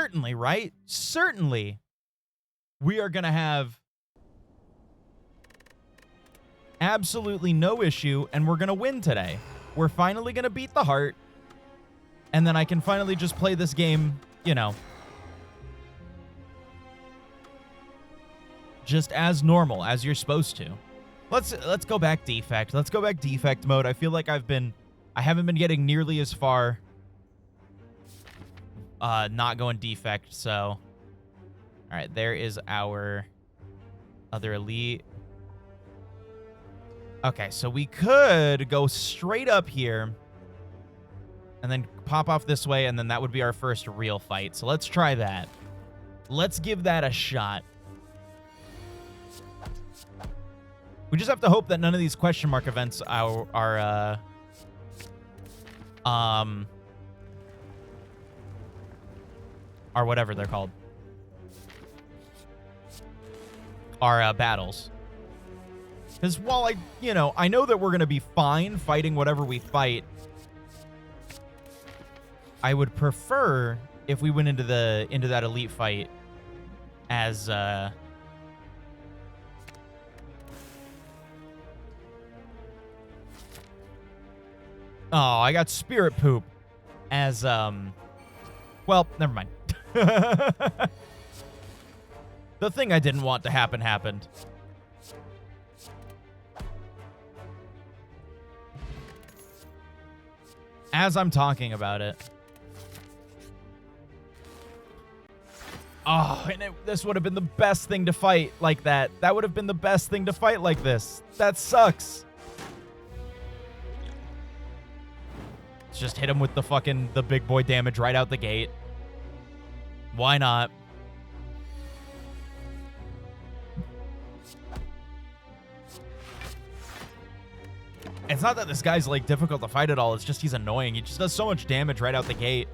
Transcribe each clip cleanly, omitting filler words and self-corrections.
Certainly, right? Certainly, we are going to have absolutely no issue, and we're going to win today. We're finally going to beat the heart, and then I can finally just play this game, you know, just as normal, as you're supposed to. Let's go back defect. Let's go back defect mode. I feel like I haven't been getting nearly as far not going defect, so. All right, there is our other elite. Okay, so we could go straight up here and then pop off this way, and then that would be our first real fight. So let's try that. Let's give that a shot. We just have to hope that none of these question mark events are whatever they're called. Are battles. Because while I know that we're going to be fine fighting whatever we fight, I would prefer if we went into that elite fight as oh, I got spirit poop as well, never mind. The thing I didn't want to happen happened. As I'm talking about it. Oh, and this would have been the best thing to fight like that. That would have been the best thing to fight like this. That sucks. Let's just hit him with the big boy damage right out the gate. Why not? It's not that this guy's like difficult to fight at all. It's just he's annoying. He just does so much damage right out the gate.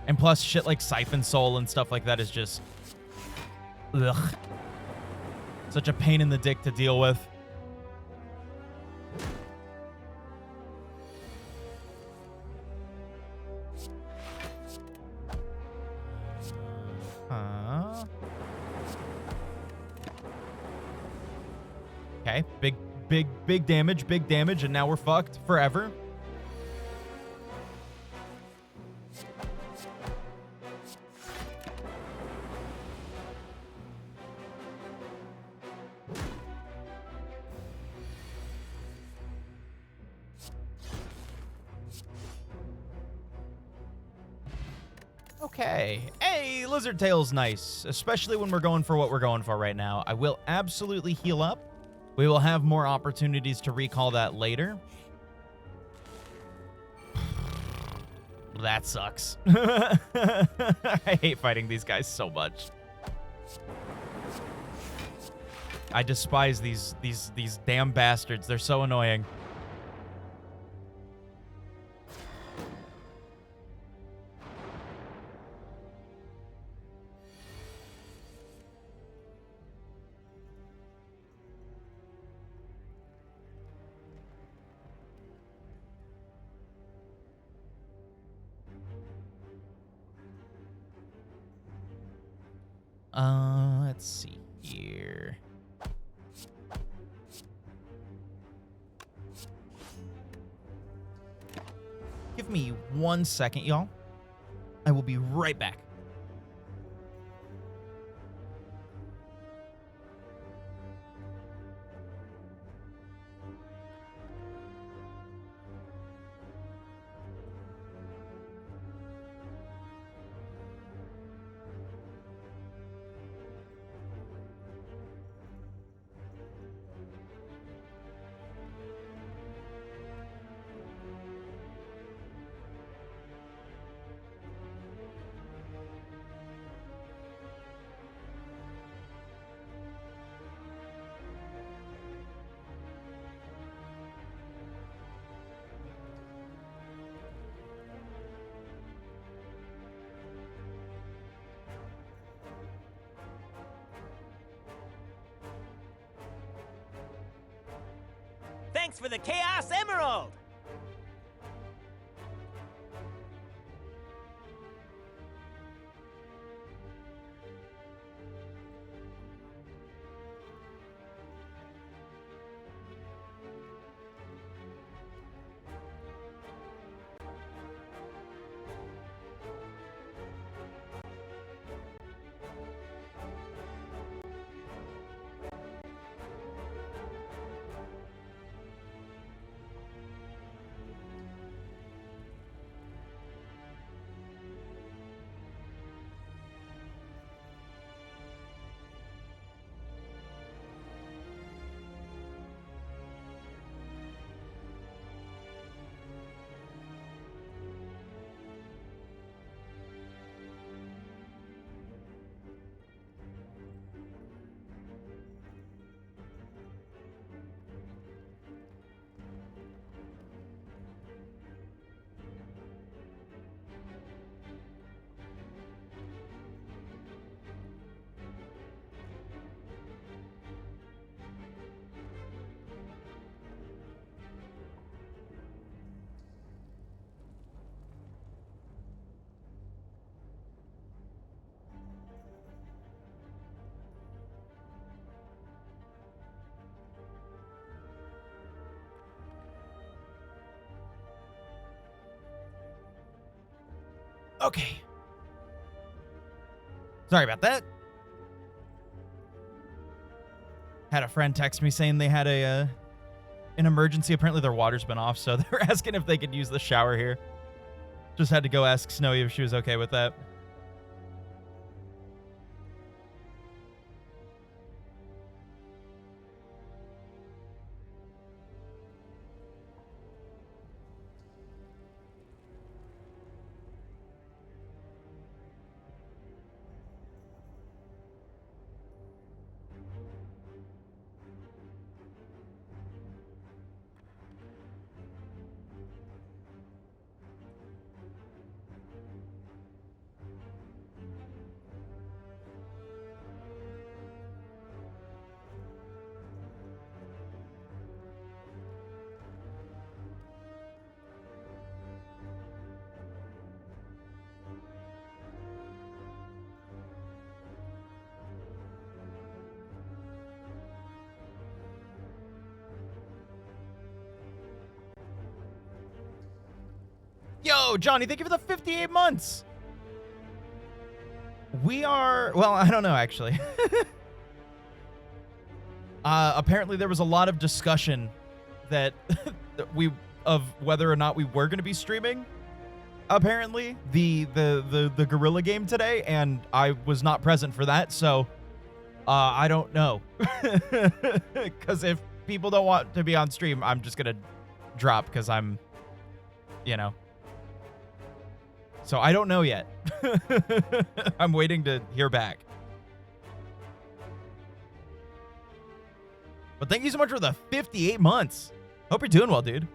And plus shit like Siphon Soul and stuff like that is just ugh. Such a pain in the dick to deal with. Okay, big damage, and now we're fucked forever. Okay. Hey, Lizard Tail's nice, especially when we're going for what we're going for right now. I will absolutely heal up. We will have more opportunities to recall that later. That sucks. I hate fighting these guys so much. I despise these damn bastards. They're so annoying. Let's see here. Give me 1 second, y'all. I will be right back. Thanks for the Chaos Emerald! Okay. Sorry about that. Had a friend text me saying they had an emergency. Apparently their water's been off, so they're asking if they could use the shower here. Just had to go ask Snowy if she was okay with that. Yo, Johnny, thank you for the 58 months. We are, well, I don't know, actually. Apparently there was a lot of discussion that of whether or not we were going to be streaming, apparently, the Gorilla game today, and I was not present for that, so I don't know. Because if people don't want to be on stream, I'm just going to drop because I'm, you know. So I don't know yet. I'm waiting to hear back. But thank you so much for the 58 months. Hope you're doing well, dude.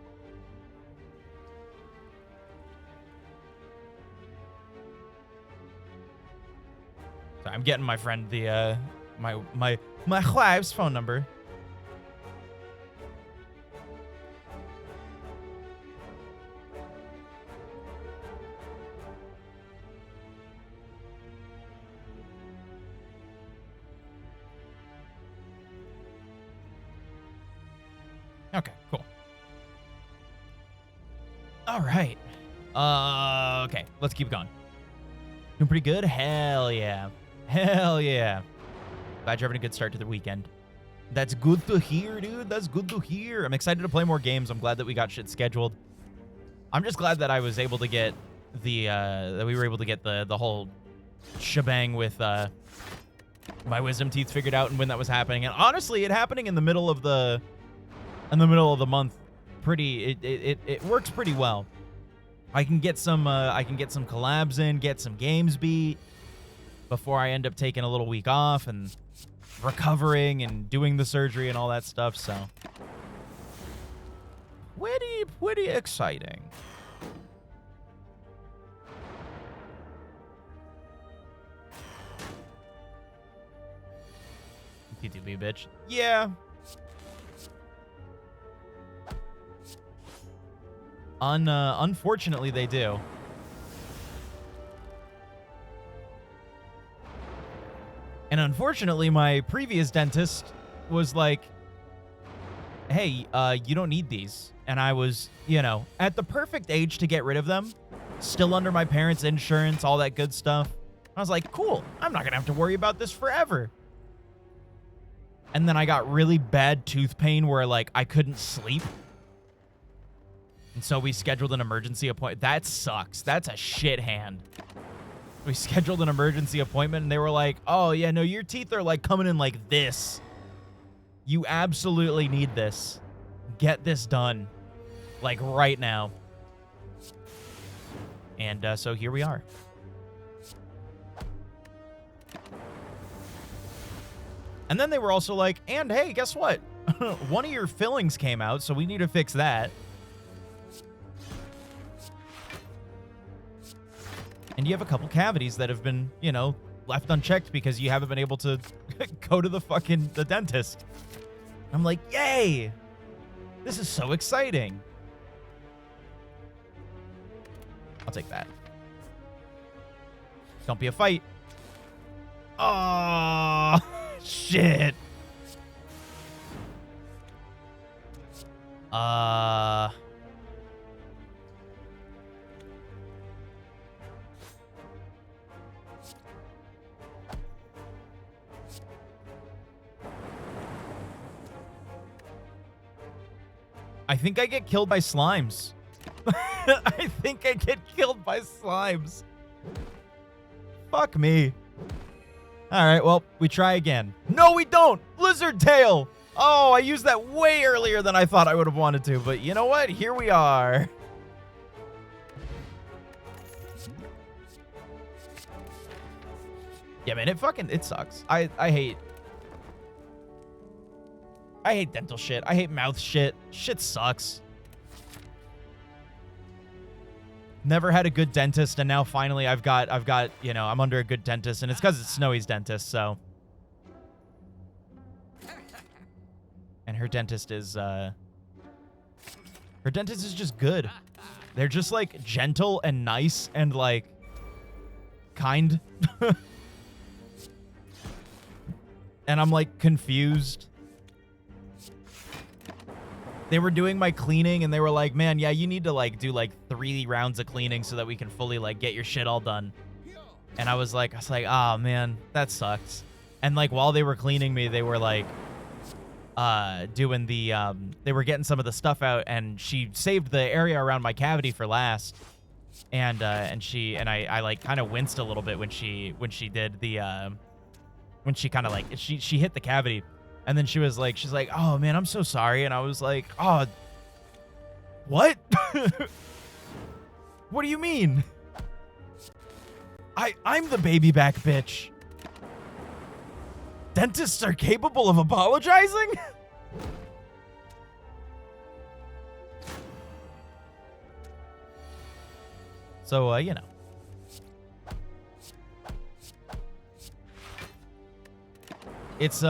Sorry, I'm getting my friend the my wife's phone number. Okay, cool. All right. Okay, let's keep going. Doing pretty good? Hell yeah. Hell yeah. Glad you're having a good start to the weekend. That's good to hear, dude. That's good to hear. I'm excited to play more games. I'm glad that we got shit scheduled. I'm just glad that I was able to get that we were able to get the whole shebang with my wisdom teeth figured out and when that was happening. And honestly, it happening in the middle of the month, it works pretty well. I can get some collabs in, get some games beat before I end up taking a little week off and recovering and doing the surgery and all that stuff. So pretty exciting. P2B, bitch. Yeah. Unfortunately, they do. And unfortunately, my previous dentist was like, hey, you don't need these. And I was, you know, at the perfect age to get rid of them. Still under my parents' insurance, all that good stuff. I was like, cool, I'm not gonna have to worry about this forever. And then I got really bad tooth pain where, like, I couldn't sleep. And so we scheduled an emergency appointment. That sucks. That's a shit hand. We scheduled an emergency appointment, and they were like, oh, yeah, no, your teeth are, like, coming in like this. You absolutely need this. Get this done. Like, right now. And so here we are. And then they were also like, and hey, guess what? One of your fillings came out, so we need to fix that. And you have a couple cavities that have been, you know, left unchecked because you haven't been able to go to the dentist. I'm like, yay! This is so exciting. I'll take that. Don't be a fight. Oh, shit. I think I get killed by slimes. I think I get killed by slimes. Fuck me. All right, well, we try again. No, we don't. Lizard tail. Oh, I used that way earlier than I thought I would have wanted to, but you know what? Here we are. Yeah, man, it sucks. I hate dental shit. I hate mouth shit. Shit sucks. Never had a good dentist, and now finally I've got, you know, I'm under a good dentist, and it's because it's Snowy's dentist, so. And her dentist is just good. They're just, like, gentle and nice and, like, kind. And I'm, like, confused. They were doing my cleaning, and they were like, man, yeah, you need to, like, do, like, 3 rounds of cleaning so that we can fully, like, get your shit all done. And I was like, oh, man, that sucks. And, like, while they were cleaning me, they were, like, doing the, they were getting some of the stuff out, and she saved the area around my cavity for last. And I like, kind of winced a little bit when she did the, when she kind of, like, she hit the cavity. And then she's like, oh, man, I'm so sorry. And I was like, oh, what? What do you mean? I'm the baby back bitch. Dentists are capable of apologizing? So, you know. It's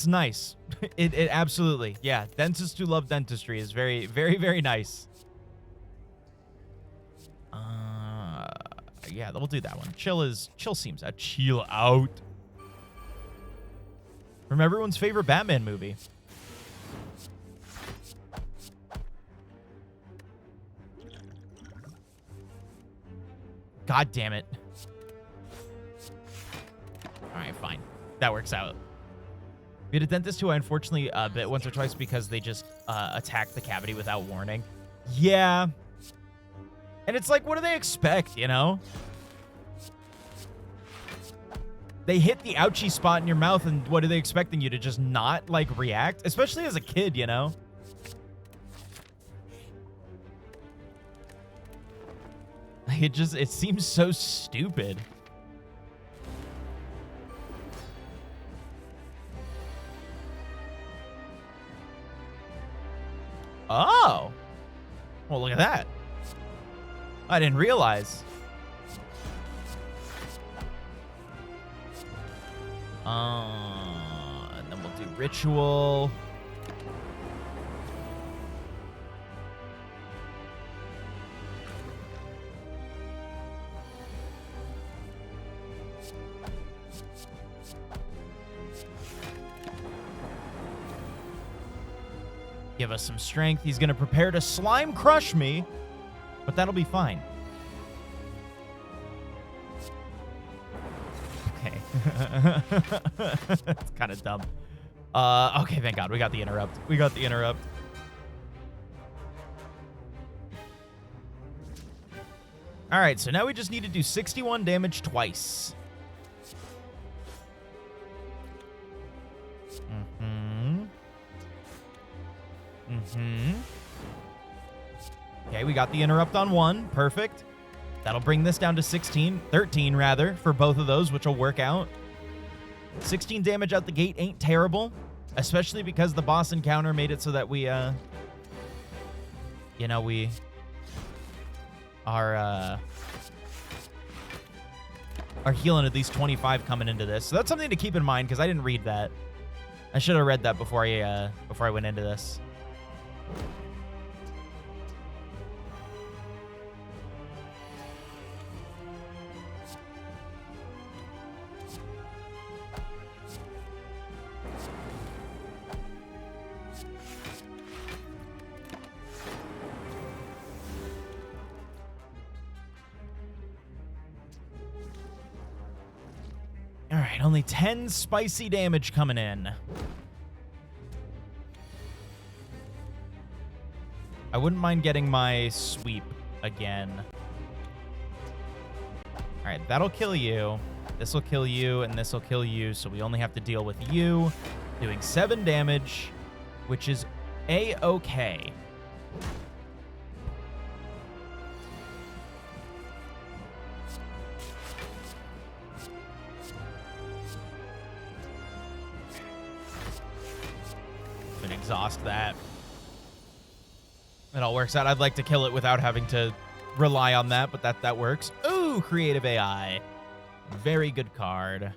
nice. It absolutely, yeah. Dentists who love dentistry is very, very, very nice. Yeah, we'll do that one. Chill seems out. Chill out. From everyone's favorite Batman movie. God damn it. All right, fine. That works out. We had a dentist who I unfortunately bit once or twice because they just attacked the cavity without warning. Yeah. And it's like, what do they expect, you know? They hit the ouchie spot in your mouth, and what are they expecting you to just not, like, react? Especially as a kid, you know? It seems so stupid. Oh. Well, look at that. I didn't realize. And then we'll do ritual. Give us some strength. He's going to prepare to slime crush me, but that'll be fine. Okay. That's kind of dumb. Okay, thank God. We got the interrupt. We got the interrupt. All right, so now we just need to do 61 damage twice. Okay, we got the interrupt on 1. Perfect. That'll bring this down to 13 rather, for both of those, which will work out. 16 damage out the gate ain't terrible, especially because the boss encounter made it so that we, you know, we are healing at least 25 coming into this. So that's something to keep in mind, because I didn't read that. I should have read that before I went into this. All right, only 10 spicy damage coming in. I wouldn't mind getting my sweep again. All right, that'll kill you. This will kill you, and this will kill you, so we only have to deal with you. Doing 7 damage, which is A-okay. Can exhaust that. It all works out. I'd like to kill it without having to rely on that, but that works. Ooh, creative AI. Very good card.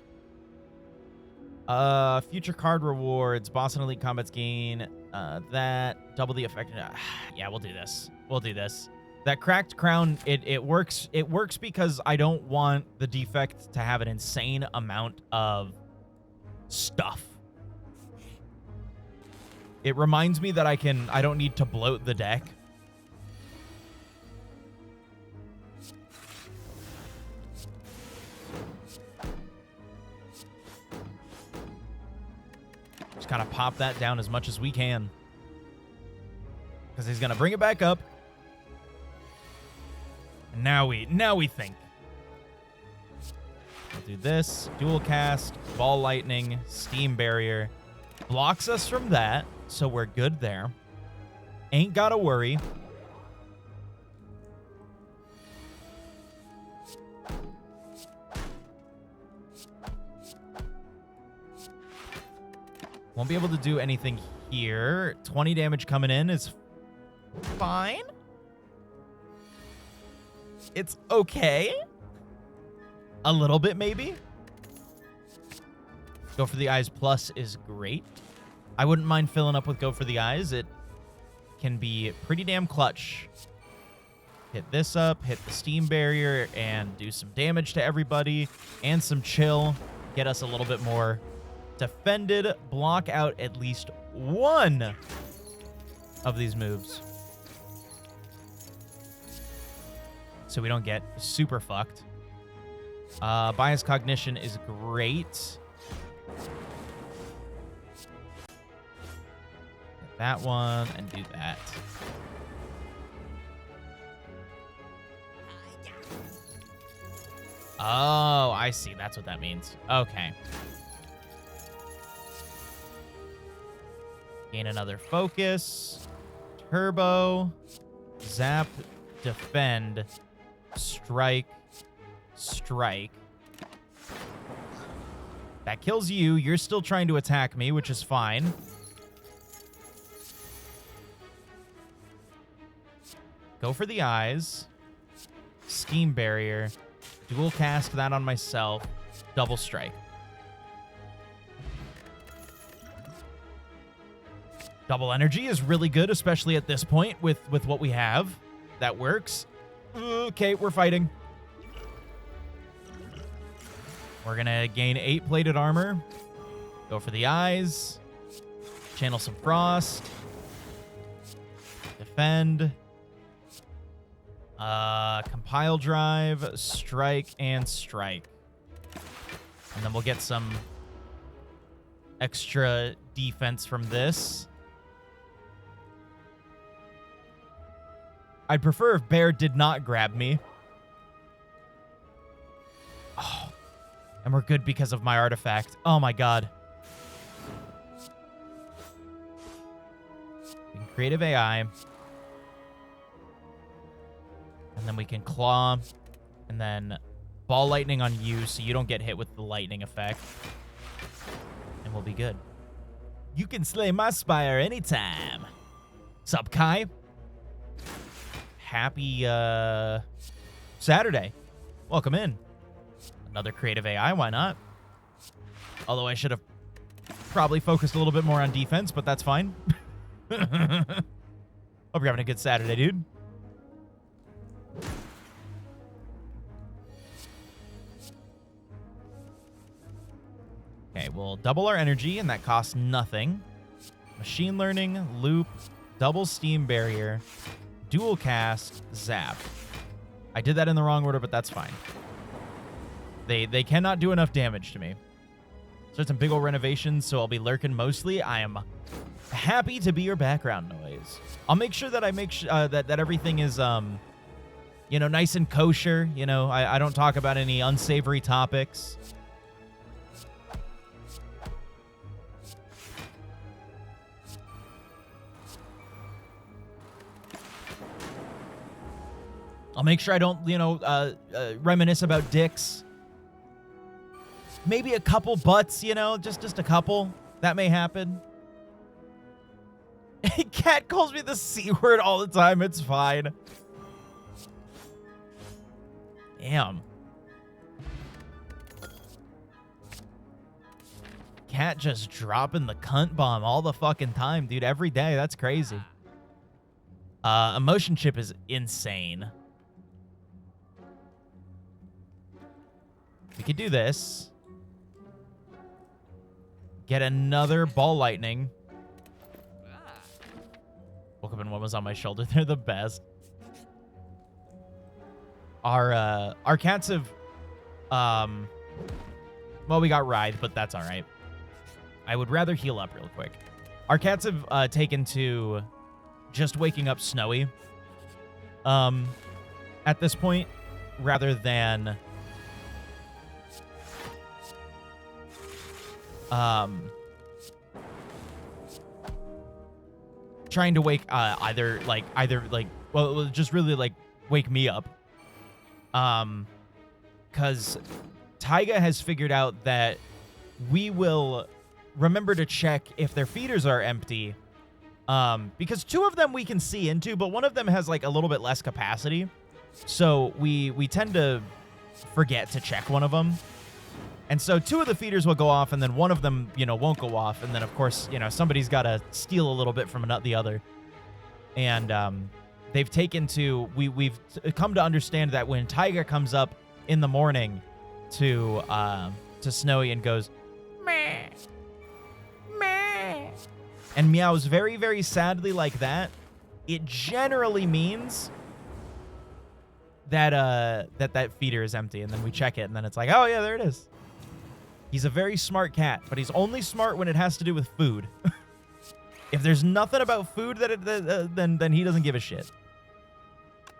Future card rewards. Boss and elite combats gain that. Double the effect. Yeah, we'll do this. We'll do this. That cracked crown, it works. It works because I don't want the defect to have an insane amount of stuff. It reminds me that I don't need to bloat the deck. Just kind of pop that down as much as we can. Because he's going to bring it back up. And now we think. We'll do this. Dual cast, ball lightning, steam barrier. Blocks us from that. So we're good there. Ain't gotta worry. Won't be able to do anything here. 20 damage coming in is fine. It's okay. A little bit, maybe. Go for the eyes plus is great. I wouldn't mind filling up with Go for the Eyes. It can be pretty damn clutch. Hit this up, hit the steam barrier, and do some damage to everybody, and some chill. Get us a little bit more defended. Block out at least one of these moves, so we don't get super fucked. Bias Cognition is great. That one and do that. Oh, I see. That's what that means. Okay. Gain another focus. Turbo. Zap. Defend. Strike. Strike. That kills you. You're still trying to attack me, which is fine. Go for the eyes. Steam barrier. Dual cast that on myself. Double strike. Double energy is really good, especially at this point with what we have. That works. Okay, we're fighting. We're gonna gain 8 plated armor. Go for the eyes. Channel some frost. Defend. Compile drive, strike, and strike. And then we'll get some extra defense from this. I'd prefer if Bear did not grab me. Oh, and we're good because of my artifact. Oh my god. Creative AI. And then we can claw, and then ball lightning on you so you don't get hit with the lightning effect. And we'll be good. You can slay my Spire anytime. Sup, Kai? Happy Saturday. Welcome in. Another creative AI, why not? Although I should have probably focused a little bit more on defense, but that's fine. Hope you're having a good Saturday, dude. Okay, we'll double our energy, and that costs nothing. Machine learning, loop, double steam barrier, dual cast, zap. I did that in the wrong order, but that's fine. They cannot do enough damage to me. Start some big old renovations, so I'll be lurking mostly. I am happy to be your background noise. I'll make sure that I make that everything is you know, nice and kosher. You know, I don't talk about any unsavory topics. I'll make sure I don't, you know, reminisce about dicks. Maybe a couple butts, you know, just a couple. That may happen. Cat calls me the C word all the time. It's fine. Damn. Cat just dropping the cunt bomb all the fucking time, dude. Every day. That's crazy. Emotion chip is insane. We could do this. Get another ball lightning. Woke up and one was on my shoulder. They're the best. Our cats have, well, we got Ride, but that's all right. I would rather heal up real quick. Our cats have taken to just waking up Snowy at this point, rather than trying to wake either well, just really like wake me up. Because Taiga has figured out that we will remember to check if their feeders are empty. Because two of them we can see into, but one of them has like a little bit less capacity. So we tend to forget to check one of them. And so two of the feeders will go off, and then one of them, you know, won't go off. And then, of course, you know, somebody's got to steal a little bit from the other. And they've taken to, we've come to understand that when Tiger comes up in the morning to Snowy and goes, meh, meh, and meows very, very sadly like that, it generally means that that feeder is empty. And then we check it, and then it's like, oh yeah, there it is. He's a very smart cat, but he's only smart when it has to do with food. If there's nothing about food then he doesn't give a shit.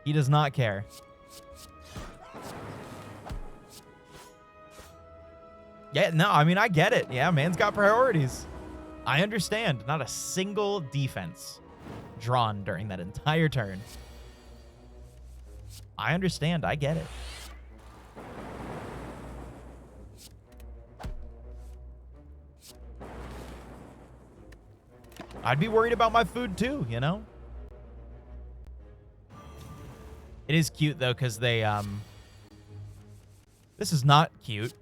He does not care. Yeah, no, I mean, I get it. Yeah, man's got priorities. I understand. Not a single defense drawn during that entire turn. I understand. I get it. I'd be worried about my food too, you know? It is cute though, because they, this is not cute.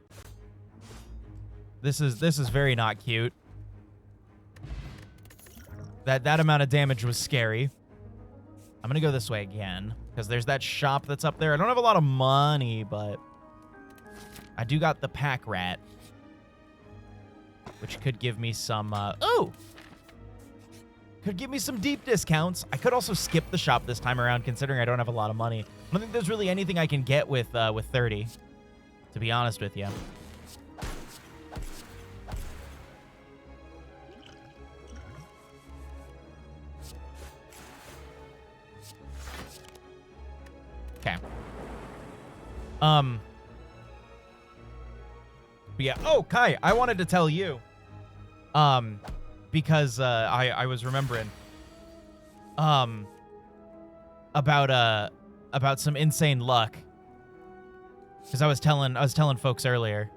This is very not cute. That amount of damage was scary. I'm gonna go this way again, because there's that shop that's up there. I don't have a lot of money, but I do got the pack rat, which could give me some, ooh! Could give me some deep discounts. I could also skip the shop this time around, considering I don't have a lot of money. I don't think there's really anything I can get with 30, to be honest with you. Okay. But yeah. Oh, Kai, I wanted to tell you. Because I was remembering about some insane luck, because I was telling folks earlier.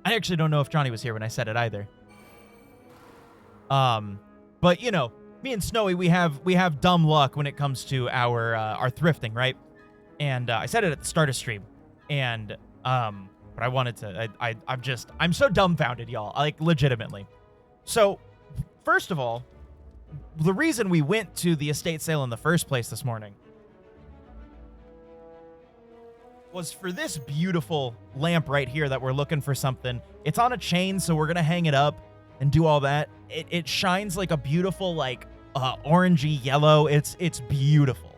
I actually don't know if Johnny was here when I said it either. But you know, me and Snowy, we have dumb luck when it comes to our thrifting, right? And I said it at the start of stream, and but I wanted to. I'm so dumbfounded, y'all. Like, legitimately. So, first of all, the reason we went to the estate sale in the first place this morning was for this beautiful lamp right here that we're looking for something. It's on a chain, so we're going to hang it up and do all that. It shines like a beautiful, like, orangey yellow. It's beautiful.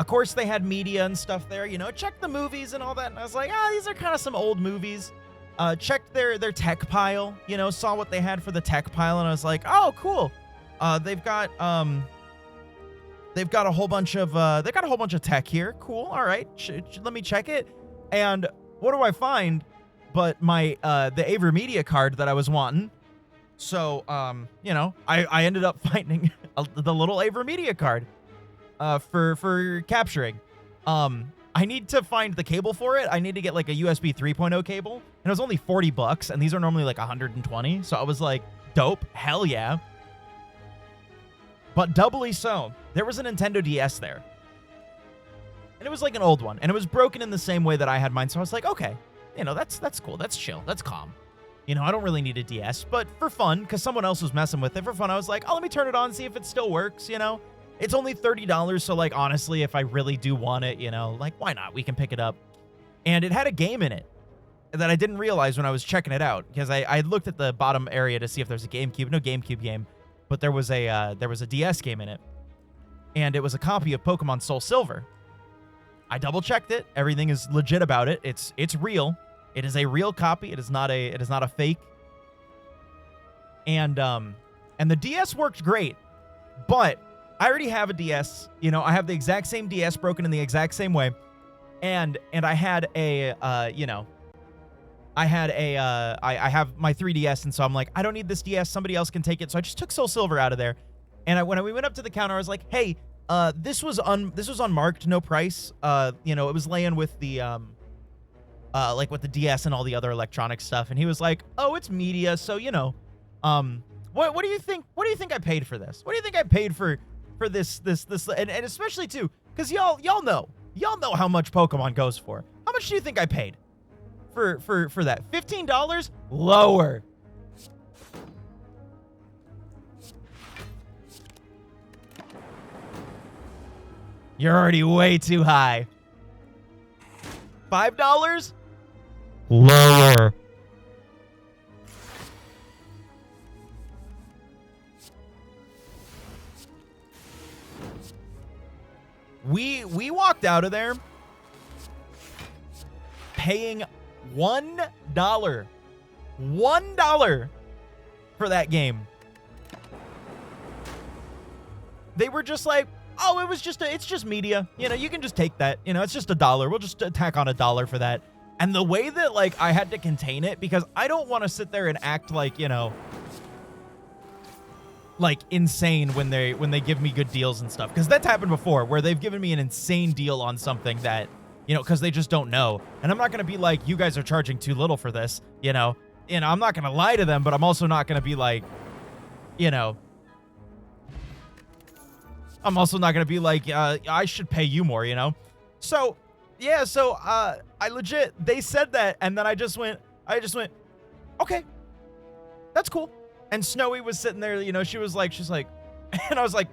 Of course, they had media and stuff there, you know, check the movies and all that. And I was like, these are kind of some old movies. Checked their tech pile, you know, saw what they had for the tech pile. And I was like, oh, cool. They've got a whole bunch of tech here. Cool. All right. Let me check it. And what do I find but my, the AverMedia card that I was wanting. So, you know, I ended up finding the little AverMedia card, for capturing. I need to find the cable for it. I need to get like a USB 3.0 cable, and it was only $40, and these are normally like 120. So I was like, dope, hell yeah. But doubly so, there was a Nintendo DS there. And it was like an old one, and it was broken in the same way that I had mine. So I was like, okay, you know, that's cool, that's chill, that's calm. You know, I don't really need a DS, but for fun, because someone else was messing with it for fun, I was like, oh, let me turn it on, see if it still works, you know? It's only $30, so, like, honestly, if I really do want it, you know, like, why not? We can pick it up. And it had a game in it that I didn't realize when I was checking it out, because I looked at the bottom area to see if there's a GameCube. No GameCube game, but there was a DS game in it, and it was a copy of Pokemon Soul Silver. I double-checked it. Everything is legit about it. It's real. It is a real copy. It is not a fake. And the DS worked great, but I already have a DS. You know, I have the exact same DS broken in the exact same way, and I had I have my 3DS, and so I'm like, I don't need this DS. Somebody else can take it. So I just took Soul Silver out of there, and when we went up to the counter, I was like, hey, this was unmarked, no price. You know, it was laying with the like with the DS and all the other electronic stuff, and he was like, oh, it's media, so you know, what do you think? What do you think I paid for this? What do you think I paid for this, and especially too, because y'all know how much Pokemon goes for. How much do you think I paid for that? $15? Lower. You're already way too high. $5? Lower. We walked out of there paying $1 for that game. They were just like, oh, it's just media. You know, you can just take that. You know, it's just $1. We'll just tack on $1 for that. And the way that, like, I had to contain it, because I don't want to sit there and act like, you know, like insane when they give me good deals and stuff, because that's happened before where they've given me an insane deal on something that, you know, because they just don't know. And I'm not going to be like, you guys are charging too little for this, you know, I'm not going to lie to them, but I'm also not going to be like, you know, I'm also not going to be like, I should pay you more, you know? So, yeah, so, I legit, they said that, and then I just went, okay, that's cool. And Snowy was sitting there, you know, she's like, and I was like,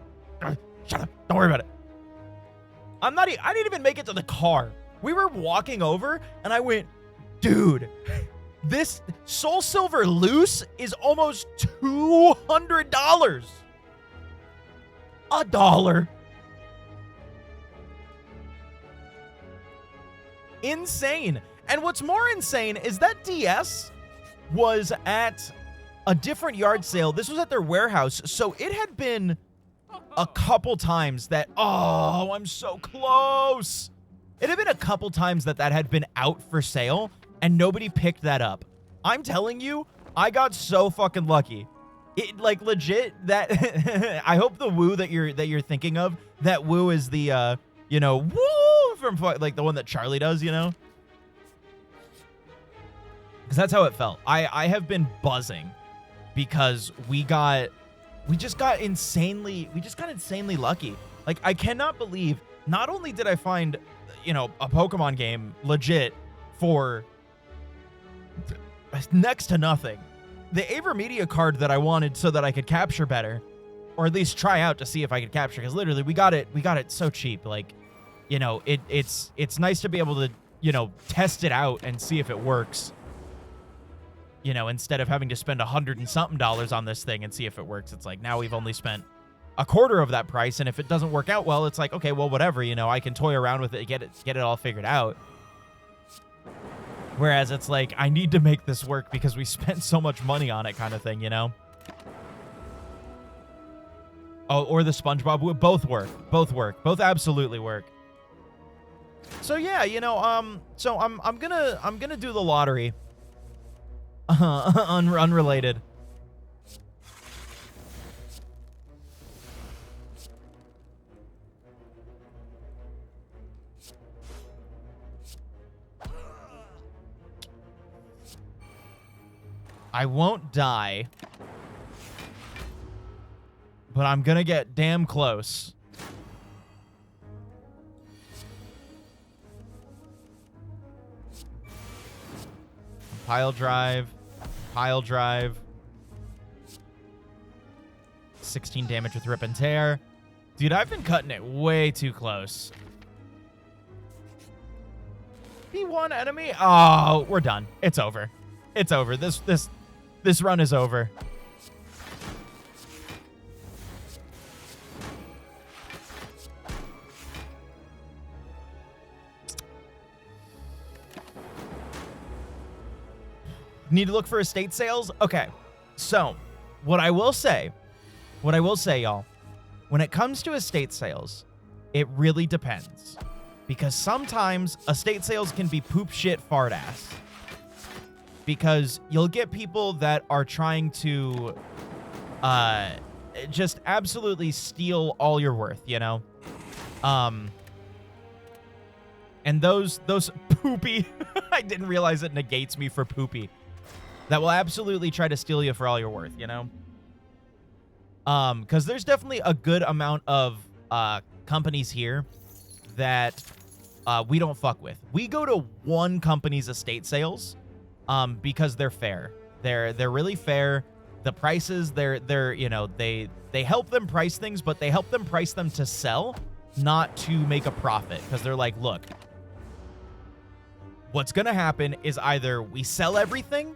shut up, don't worry about it. I didn't even make it to the car. We were walking over, and I went, dude, this Soul Silver loose is almost $200. $1. Insane. And what's more insane is that DS was at a different yard sale. This was at their warehouse. So it had been a couple times that, oh, I'm so close. It had been a couple times that had been out for sale and nobody picked that up. I'm telling you, I got so fucking lucky. It, like, legit, that I hope the woo that you're thinking of, that woo is the you know, woo from like the one that Charlie does, you know? Because that's how it felt. I have been buzzing because we just got insanely lucky. Like, I cannot believe, not only did I find, you know, a Pokemon game legit for next to nothing, the AverMedia card that I wanted so that I could capture better, or at least try out to see if I could capture, because literally we got it so cheap. Like, you know, it's nice to be able to, you know, test it out and see if it works, you know, instead of having to spend $100 and something on this thing and see if it works. It's like, now we've only spent a quarter of that price, and if it doesn't work out well, it's like, okay, well, whatever, you know, I can toy around with it, get it all figured out. Whereas it's like, I need to make this work because we spent so much money on it, kind of thing, you know? Oh, or the SpongeBob, both work. Both absolutely work. So yeah, you know, so I'm gonna do the lottery. Unrelated. I won't die, but I'm gonna get damn close. Pile drive. 16 damage with rip and tear. Dude, I've been cutting it way too close. P1 enemy. Oh, we're done. It's over. It's over. This run is over. Need to look for estate sales? Okay. So, what I will say, y'all, when it comes to estate sales, it really depends. Because sometimes estate sales can be poop shit fart ass. Because you'll get people that are trying to just absolutely steal all your worth, you know? And those poopy, I didn't realize it negates me for poopy. That will absolutely try to steal you for all your worth, you know? Because there's definitely a good amount of companies here that we don't fuck with. We go to one company's estate sales because they're fair. They're really fair. The prices, they're you know, they help them price things, but they help them price them to sell, not to make a profit. Because they're like, look, what's gonna happen is either we sell everything,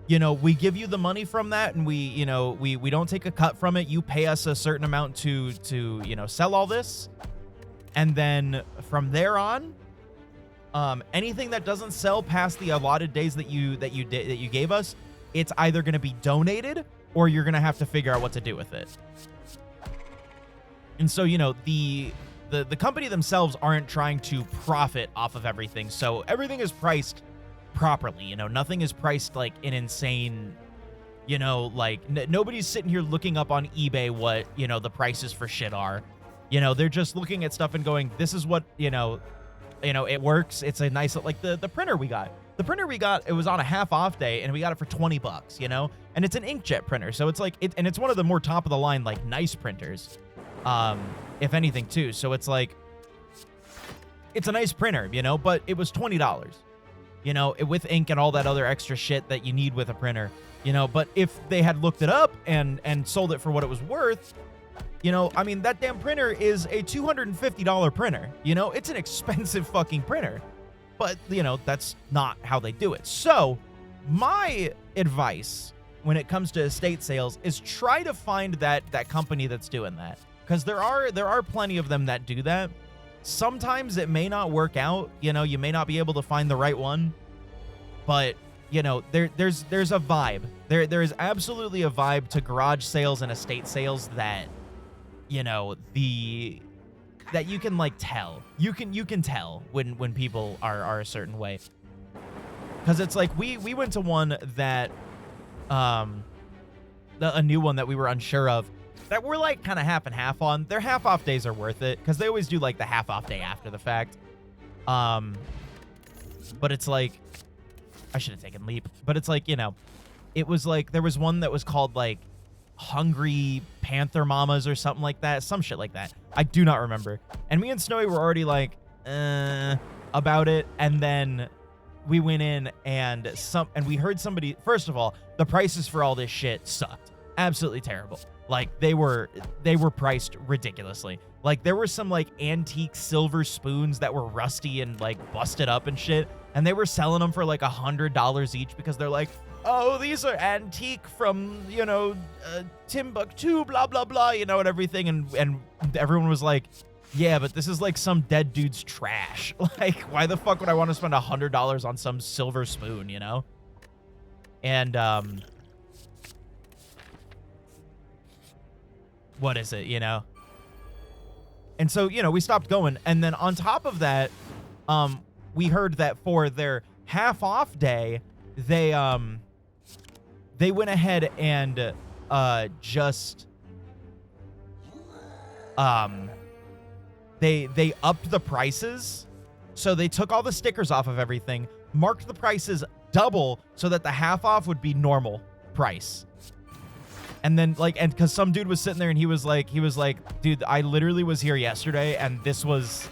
you know, we give you the money from that, and we don't take a cut from it. You pay us a certain amount to you know, sell all this, and then from there on, anything that doesn't sell past the allotted days that you gave us, it's either going to be donated or you're going to have to figure out what to do with it. And so, you know, the company themselves aren't trying to profit off of everything, so everything is priced properly. You know, nothing is priced like an insane, you know, like nobody's sitting here looking up on eBay what, you know, the prices for shit are. You know, they're just looking at stuff and going, this is what, you know, it works. It's a nice, like the printer we got. The printer we got, it was on a half off day, and we got it for $20, you know? And it's an inkjet printer, so it's like, and it's one of the more top of the line, like, nice printers, if anything, too. So it's like, it's a nice printer, you know, but it was $20, you know, with ink and all that other extra shit that you need with a printer, you know? But if they had looked it up and sold it for what it was worth, you know, I mean, that damn printer is a $250 printer, you know? It's an expensive fucking printer. But, you know, that's not how they do it. So, my advice when it comes to estate sales is try to find that company that's doing that. Because there are plenty of them that do that. Sometimes it may not work out. You know, you may not be able to find the right one. But, you know, there's a vibe. There is absolutely a vibe to garage sales and estate sales that, you know, that you can, like, tell. You can tell when people are a certain way. Because it's like, we went to one that, a new one that we were unsure of, that we're, like, kind of half and half on. Their half-off days are worth it, because they always do, like, the half-off day after the fact. But it's like, I should have taken Leap. But it's like, you know, it was like, there was one that was called, like, Hungry Panther Mamas or something like that. Some shit like that. I do not remember. And me and Snowy were already like, about it. And then we went in and we heard somebody, first of all, the prices for all this shit sucked. Absolutely terrible. Like, they were priced ridiculously. Like, there were some, like, antique silver spoons that were rusty and, like, busted up and shit. And they were selling them for, like, $100 each because they're like, oh, these are antique from, you know, Timbuktu, blah, blah, blah, you know, and everything. And everyone was like, yeah, but this is like some dead dude's trash. Like, why the fuck would I want to spend $100 on some silver spoon, you know? And, what is it, you know? And so, you know, we stopped going. And then on top of that, we heard that for their half off day, they went ahead and they upped the prices. So they took all the stickers off of everything, marked the prices double so that the half off would be normal price. And then, like, and because some dude was sitting there and he was like, dude, I literally was here yesterday and this was,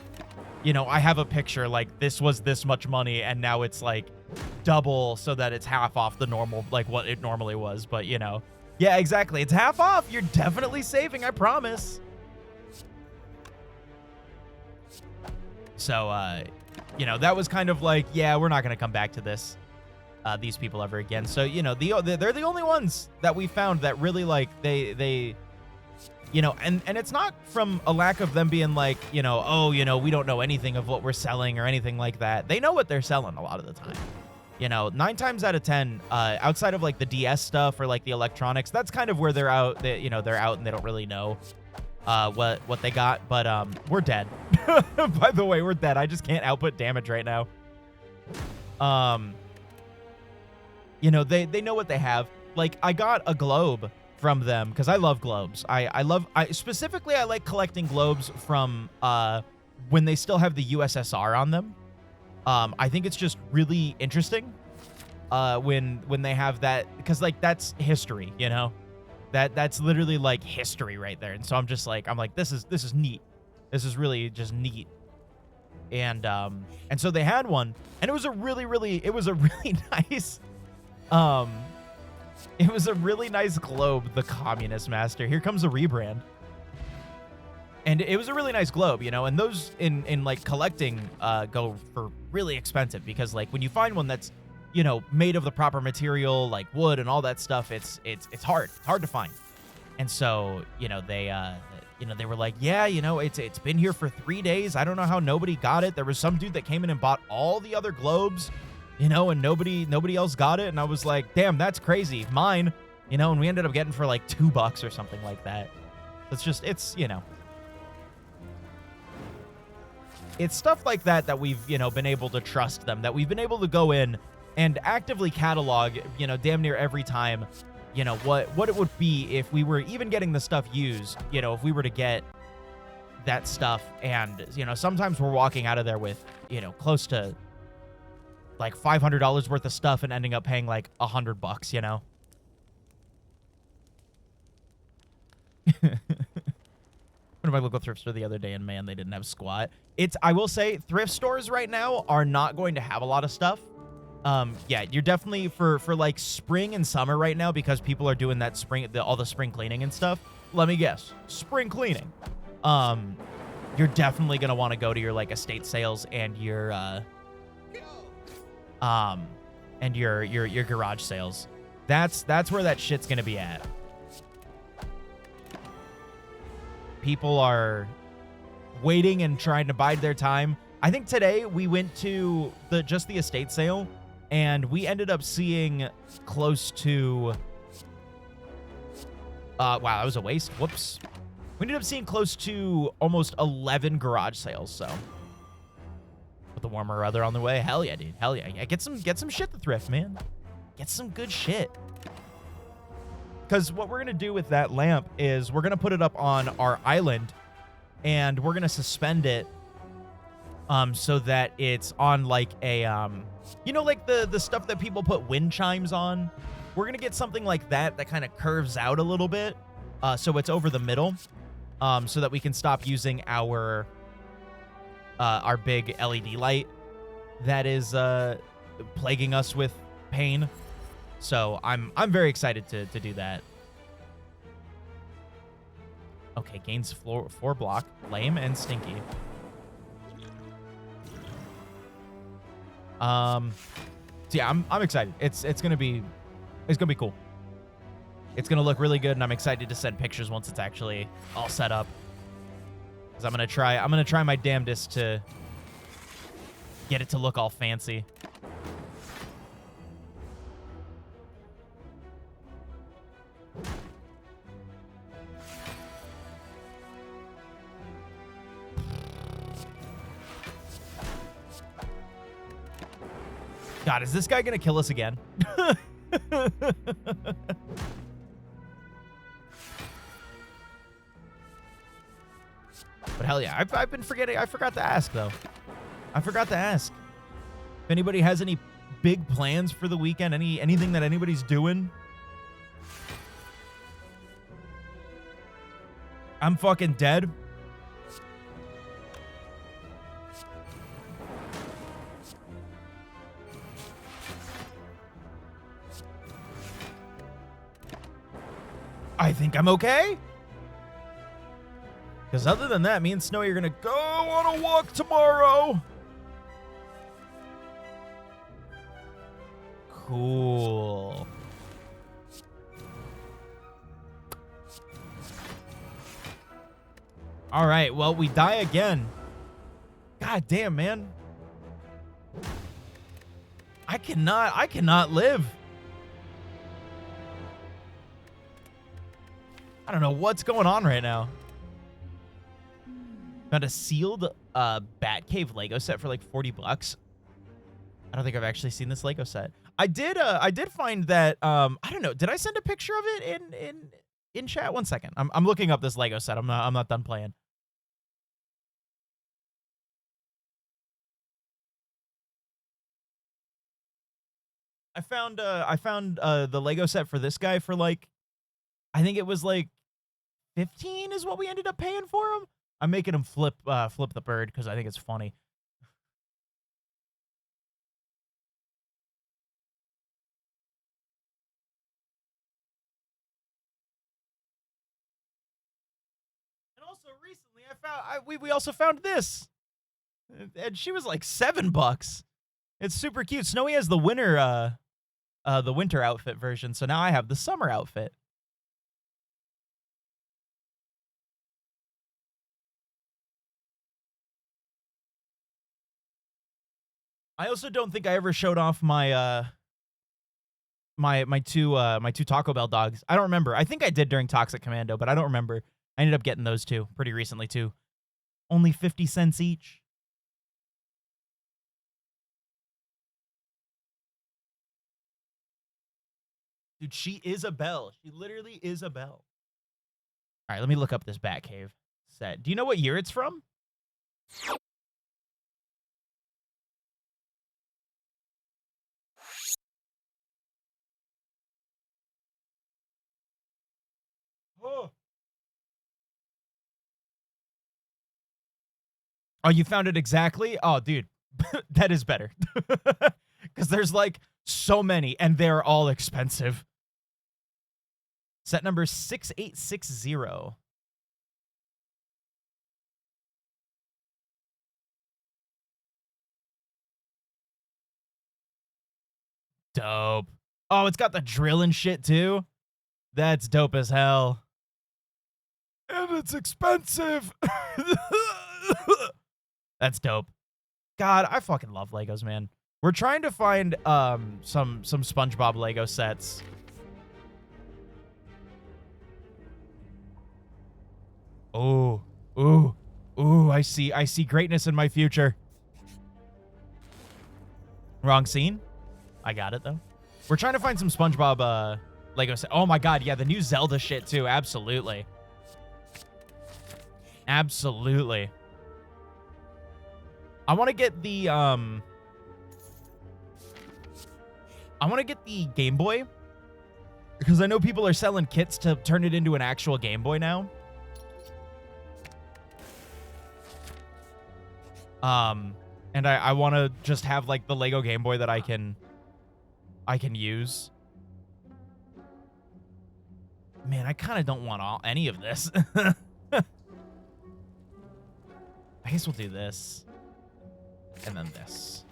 you know, I have a picture, like, this was this much money and now it's like double so that it's half off the normal, like what it normally was. But, you know, yeah, exactly. It's half off. You're definitely saving, I promise. So, you know, that was kind of like, yeah, we're not going to come back to this. These people ever again. So, you know, they're the only ones that we found that really, like, they you know, and it's not from a lack of them being like, you know, oh, you know, we don't know anything of what we're selling or anything like that. They know what they're selling a lot of the time. You know, 9 times out of 10, outside of like the DS stuff or like the electronics, that's kind of where they're out. You know, they're out and they don't really know what they got. But we're dead. By the way, we're dead. I just can't output damage right now. You know, they know what they have. Like, I got a globe from them because I love globes. I specifically like collecting globes from when they still have the USSR on them. I think it's just really interesting when they have that, because like that's history, you know. That's literally like history right there. And so I'm like this is neat. This is really just neat. And so they had one, and it was a really nice it was a really nice globe, the Communist Master. Here comes a rebrand. And it was a really nice globe, you know, and those in like collecting go for really expensive, because like when you find one that's, you know, made of the proper material, like wood and all that stuff, it's hard to find. And so, you know, they were like, yeah, you know, it's been here for 3 days. I don't know how nobody got it. There was some dude that came in and bought all the other globes, you know, and nobody else got it. And I was like, damn, that's crazy. Mine, you know, and we ended up getting for like $2 or something like that. It's, you know, it's stuff like that we've, you know, been able to trust them, that we've been able to go in and actively catalog, you know, damn near every time, you know, what it would be if we were even getting the stuff used, you know, if we were to get that stuff. And, you know, sometimes we're walking out of there with, you know, close to like $500 worth of stuff and ending up paying like $100, you know? Went to my local thrift store the other day, and man, they didn't have squat. I will say, thrift stores right now are not going to have a lot of stuff. Yeah, you're definitely for like spring and summer right now, because people are doing that all the spring cleaning and stuff. Let me guess, spring cleaning. You're definitely gonna want to go to your like estate sales and your garage sales. That's where that shit's gonna be at. People are waiting and trying to bide their time. I think today we went to the estate sale, and we ended up seeing close to wow, that was a waste. Whoops. We ended up seeing close to almost 11 garage sales, so with the warmer weather on the way, hell yeah, dude. Hell yeah. Yeah, get some shit to thrift, man. Get some good shit. Because what we're going to do with that lamp is we're going to put it up on our island, and we're going to suspend it so that it's on like a, you know, like the stuff that people put wind chimes on. We're going to get something like that kind of curves out a little bit, so it's over the middle, so that we can stop using our big LED light that is plaguing us with pain. So I'm very excited to do that. Okay, gains 4 block, lame and stinky. So yeah, I'm excited. It's gonna be It's gonna be cool. It's gonna look really good, and I'm excited to send pictures once it's actually all set up. Because I'm gonna try my damnedest to get it to look all fancy. God, is this guy gonna kill us again? But hell yeah, I've been forgetting. I forgot to ask, though. I forgot to ask. If anybody has any big plans for the weekend, anything that anybody's doing. I'm fucking dead. I think I'm okay. Because other than that, me and Snowy are going to go on a walk tomorrow. Cool. All right, well, we die again. God damn, man. I cannot live. I don't know what's going on right now. Found a sealed Batcave Lego set for like 40 bucks. I don't think I've actually seen this Lego set. I did find that I don't know, did I send a picture of it in chat? One second. I'm looking up this Lego set. I'm not done playing. I found the Lego set for this guy for like, I think it was like 15 is what we ended up paying for him. I'm making him flip the bird because I think it's funny. And also recently we also found this. And she was like $7. It's super cute. Snowy has the winter outfit version, so now I have the summer outfit. I also don't think I ever showed off my my two Taco Bell dogs. I don't remember. I think I did during Toxic Commando, but I don't remember. I ended up getting those two pretty recently too. Only 50 cents each. Dude, she is a bell. She literally is a bell. All right, let me look up this Batcave set. Do you know what year it's from? Oh, you found it exactly? Oh, dude, that is better. Because there's like so many, and they're all expensive. Set number 6860. Dope. Oh, it's got the drill and shit too. That's dope as hell. And it's expensive. That's dope. God, I fucking love Legos, man. We're trying to find some SpongeBob Lego sets. Oh, ooh, ooh, I see greatness in my future. Wrong scene. I got it though. We're trying to find some SpongeBob Lego set. Oh my god, yeah, the new Zelda shit too. Absolutely. Absolutely. I want to get the Game Boy because I know people are selling kits to turn it into an actual Game Boy now. And I want to just have like the Lego Game Boy that I can use. Man, I kind of don't want any of this. I guess we'll do this. And then this.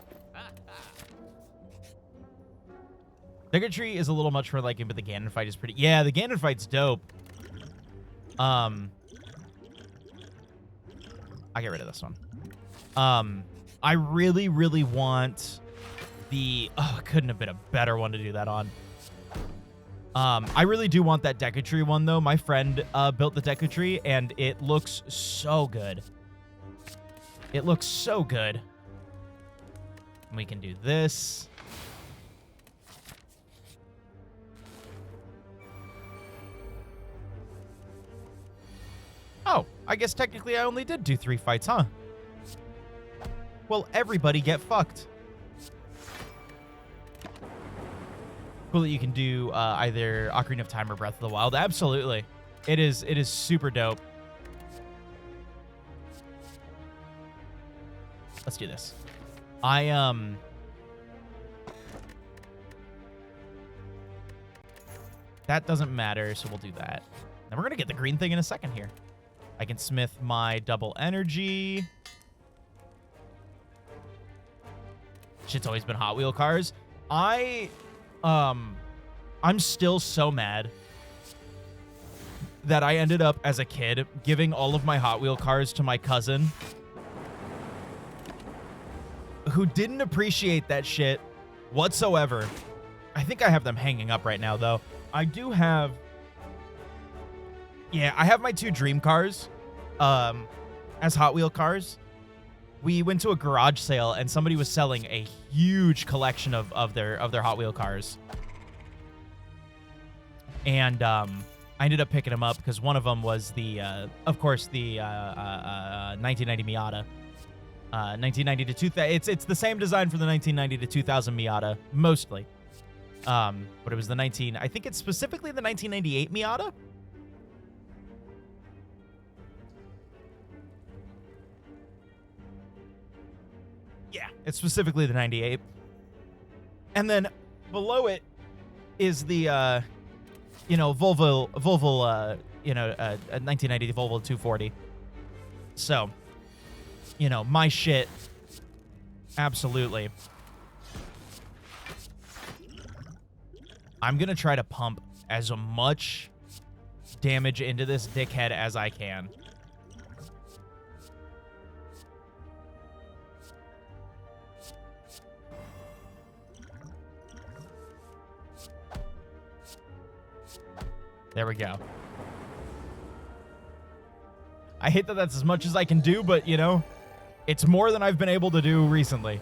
Decketry is a little much for liking, but the Ganon fight is pretty... Yeah, the Ganon fight's dope. I'll get rid of this one. I really, really want the... Oh, it couldn't have been a better one to do that on. I really do want that Decketry one, though. My friend built the Decketry, and it looks so good. It looks so good. And we can do this. Oh, I guess technically I only did do 3 fights, huh? Well, everybody get fucked. Cool that you can do either Ocarina of Time or Breath of the Wild. Absolutely. It is super dope. Let's do this. That doesn't matter, so we'll do that. Then we're gonna get the green thing in a second here. I can smith my double energy. Shit's always been Hot Wheel cars. I'm still so mad that I ended up as a kid giving all of my Hot Wheel cars to my cousin who didn't appreciate that shit whatsoever. I think I have them hanging up right now, though. I do have... Yeah, I have my 2 dream cars as Hot Wheel cars. We went to a garage sale, and somebody was selling a huge collection of their Hot Wheel cars. And I ended up picking them up because one of them was the, of course, the 1990 Miata. 1990 to 2000. It's the same design for the 1990 to 2000 Miata, mostly. But it was the I think it's specifically the 1998 Miata. Yeah, it's specifically the 98. And then below it is the, Volvo, a 1990 Volvo 240. So, my shit. Absolutely. I'm going to try to pump as much damage into this dickhead as I can. There we go. I hate that that's as much as I can do, but, it's more than I've been able to do recently.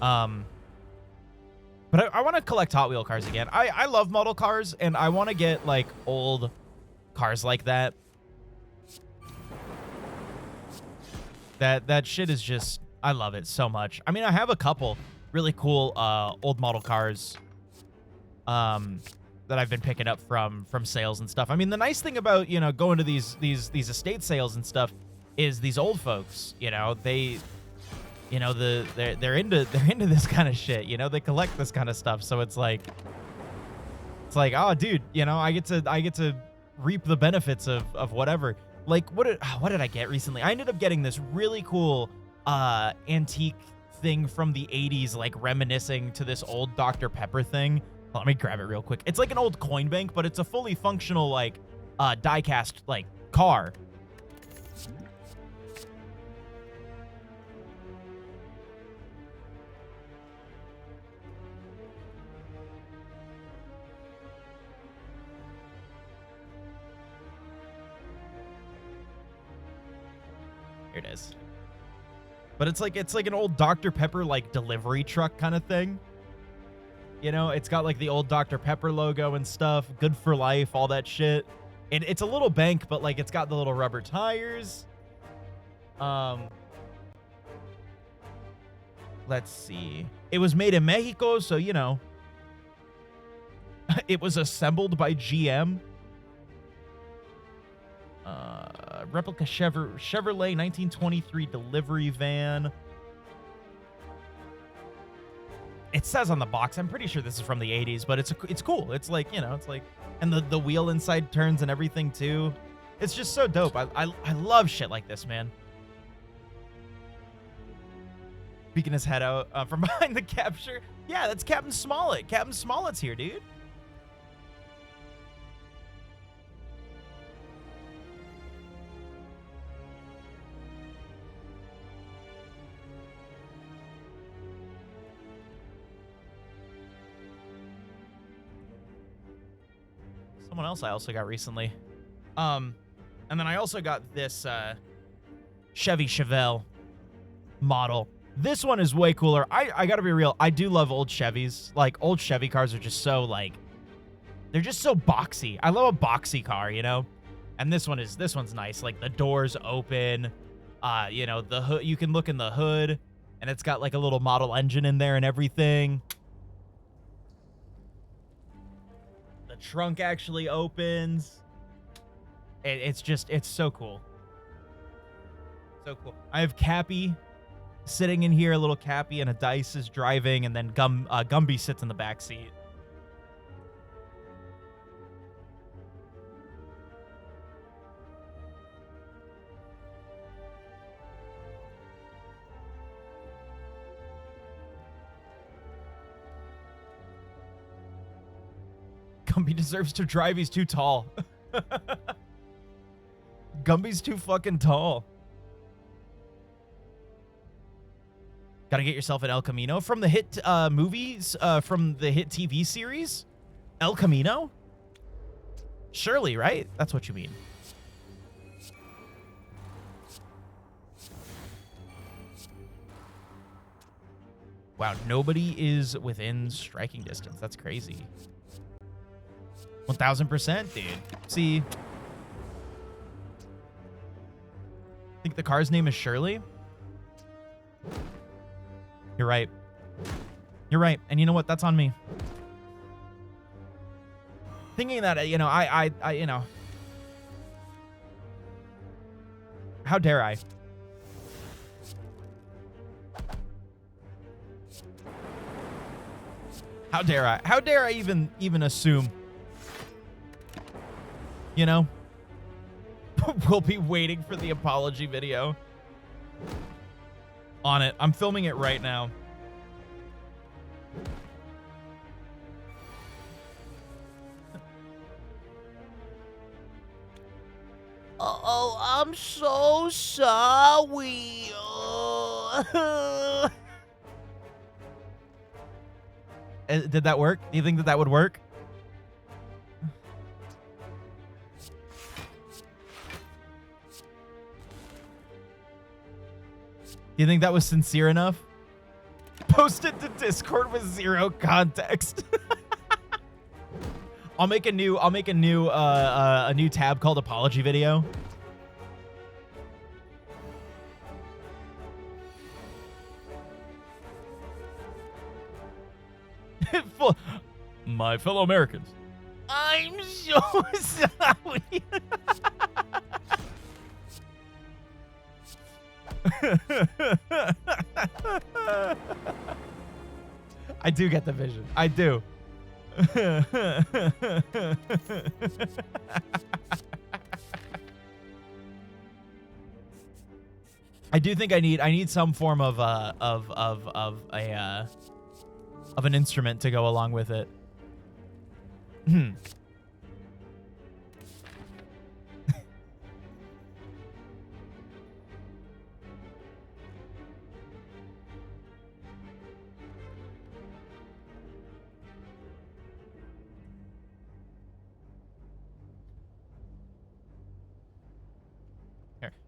But I want to collect Hot Wheel cars again. I love model cars, and I want to get, like, old cars like that. That shit is just... I love it so much. I mean, I have a couple really cool old model cars that I've been picking up from sales and stuff. I mean, the nice thing about, going to these estate sales and stuff is these old folks, they... they're into this kind of shit. They collect this kind of stuff. So it's like, oh, dude, I get to reap the benefits of whatever. Like, what did I get recently? I ended up getting this really cool antique thing from the 80s, like reminiscing to this old Dr. Pepper thing. Let me grab it real quick. It's like an old coin bank, but it's a fully functional, like, die-cast, like, car. Here it is. But it's like an old Dr. Pepper, like, delivery truck kind of thing. It's got, like, the old Dr. Pepper logo and stuff. Good for life, all that shit. It's a little bank, but, like, it's got the little rubber tires. Let's see. It was made in Mexico, so, it was assembled by GM. Replica Chevrolet 1923 delivery van. It says on the box, I'm pretty sure this is from the 80s, but it's cool. It's like, it's like, and the wheel inside turns and everything too. It's just so dope. I love shit like this, man. peeking his head out from behind the capture. Yeah, that's Captain Smollett. Captain Smollett's here, dude. Someone else I also got recently. And then I also got this Chevy Chevelle model. This one is way cooler. I gotta be real. I do love old Chevys. Like, old Chevy cars are just so, like, they're just so boxy. I love a boxy car, you know? And this one's nice. Like, the doors open. You know, the hood, you can look in the hood, and it's got, like, a little model engine in there and everything. The trunk actually opens. It's so cool. So cool. I have Cappy sitting in here, a little Cappy, and a Dice is driving, and then Gumby sits in the back seat. Gumby deserves to drive. He's too tall. Gumby's too fucking tall. Gotta get yourself an El Camino from the hit movies, from the hit TV series. El Camino? Surely, right? That's what you mean. Wow, nobody is within striking distance. That's crazy. 1000%, dude. See, I think the car's name is Shirley. You're right. You're right. And you know what? That's on me. Thinking that, you know, I you know, how dare I? How dare I? How dare I even assume? You know? We'll be waiting for the apology video. On it. I'm filming it right now. Oh, I'm so sorry. Did that work? Do you think that would work? You think that was sincere enough? Post it to Discord with zero context. I'll make a new tab called apology video. My fellow Americans, I'm so sorry. I do get the vision. I do. I do think I need some form of an instrument to go along with it. Here.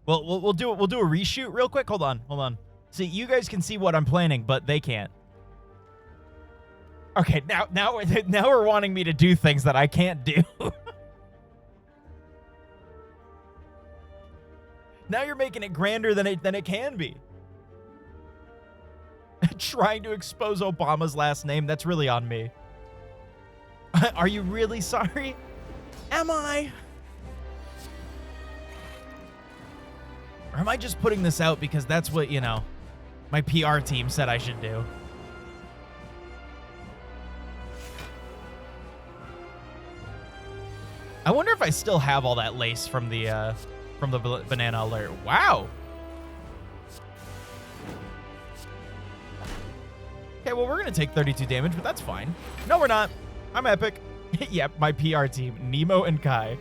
Well, we'll do a reshoot real quick. Hold on. See, you guys can see what I'm planning, but they can't. Okay, now we're wanting me to do things that I can't do. Now you're making it grander than it can be. Trying to expose Obama's last name, that's really on me. Are you really sorry? Am I? Or am I just putting this out because that's what, you know, my PR team said I should do? I wonder if I still have all that lace from the banana alert. Wow. Okay, well, we're going to take 32 damage, but that's fine. No, we're not. I'm epic. Yep, my PR team, Nemo and Kai.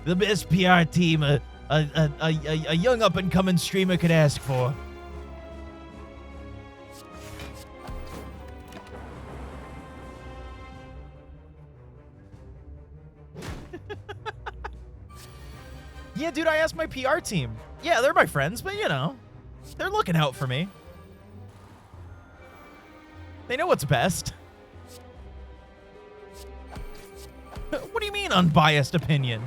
The best PR team a young up-and-coming streamer could ask for. Yeah, dude, I asked my PR team. Yeah, they're my friends, but, you know, they're looking out for me. They know what's best. What do you mean, unbiased opinion?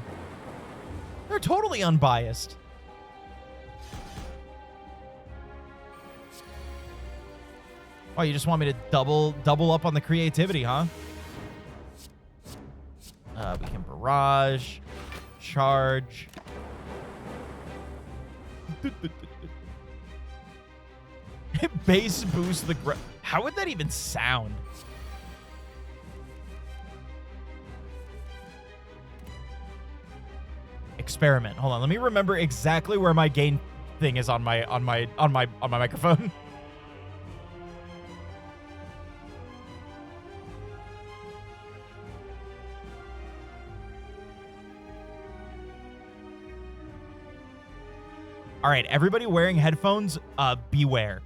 They're totally unbiased. Oh, you just want me to double up on the creativity, huh? We can barrage, charge. Base boost the how would that even sound? Experiment. Hold on, let me remember exactly where my gain thing is on my microphone. All right, everybody wearing headphones, beware.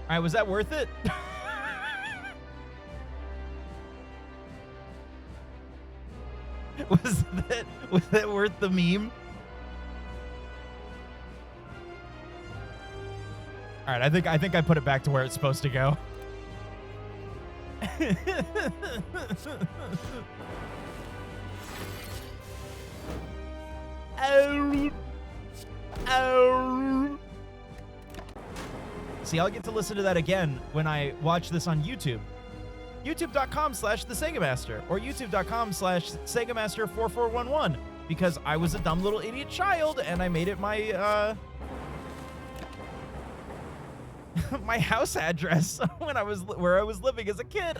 All right, was that worth it? Was that worth the meme? All right, I think I put it back to where it's supposed to go. Ow. Ow. See, I'll get to listen to that again when I watch this on YouTube. YouTube.com/TheSegaMaster or YouTube.com/SegaMaster4411 because I was a dumb little idiot child and I made it my my house address when where I was living as a kid.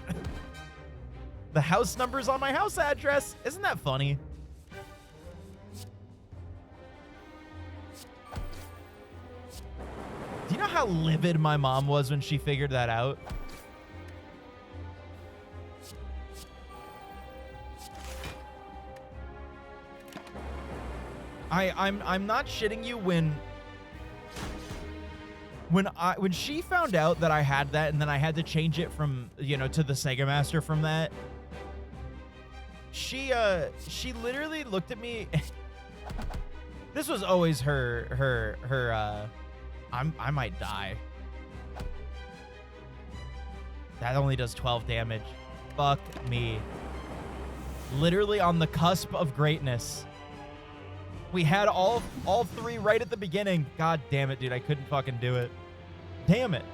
The house number's on my house address. Isn't that funny? Do you know how livid my mom was when she figured that out? I'm not shitting you when she found out that I had that and then I had to change it from, you know, to the SegaMaster from that. She literally looked at me. This was always her I might die. That only does 12 damage. Fuck me. Literally on the cusp of greatness. We had all three right at the beginning. God damn it, dude. I couldn't fucking do it. Damn it.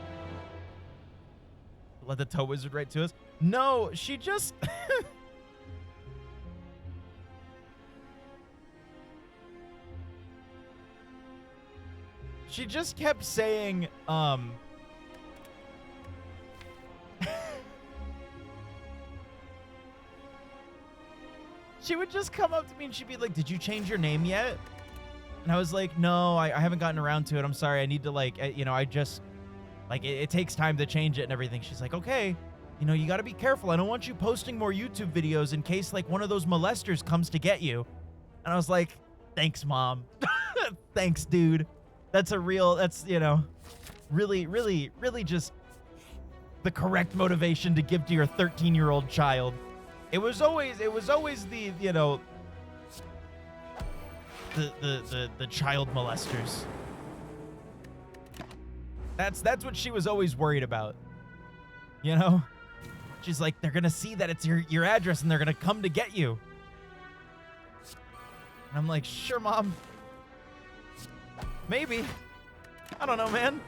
Let the toe wizard right to us. No, she just... She just kept saying, she would just come up to me and she'd be like, "Did you change your name yet?" And I was like, "No, I haven't gotten around to it. I'm sorry. I need to, like, you know, I just, like, it takes time to change it and everything." She's like, "Okay, you know, you got to be careful. I don't want you posting more YouTube videos in case, like, one of those molesters comes to get you." And I was like, "Thanks, Mom." Thanks, dude. That's, you know, really, really, really just the correct motivation to give to your 13-year-old child. It was always the, you know, the child molesters. That's what she was always worried about. You know? She's like, they're gonna see that it's your address and they're gonna come to get you. And I'm like, sure, Mom. Maybe. I don't know, man.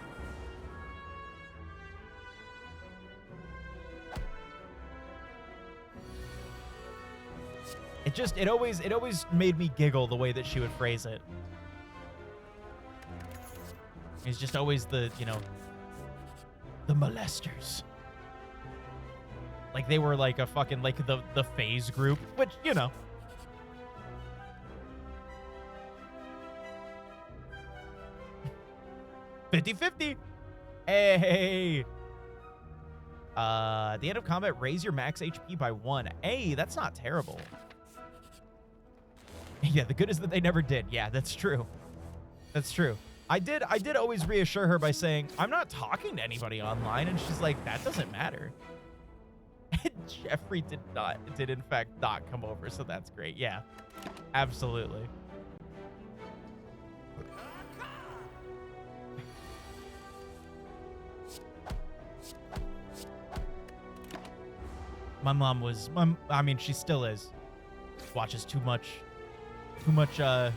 It always made me giggle the way that she would phrase it. It's just always the, you know, the molesters. Like they were like a fucking, like the phase group, which, you know. $50-50. Hey. At the end of combat, raise your max HP by 1. Hey, that's not terrible. Yeah, the good is that they never did. Yeah, that's true. That's true. I did always reassure her by saying, I'm not talking to anybody online, and she's like, that doesn't matter. And Jeffrey did in fact not come over, so that's great. Yeah, absolutely. My mom was, I mean, she still is. Watches too much, I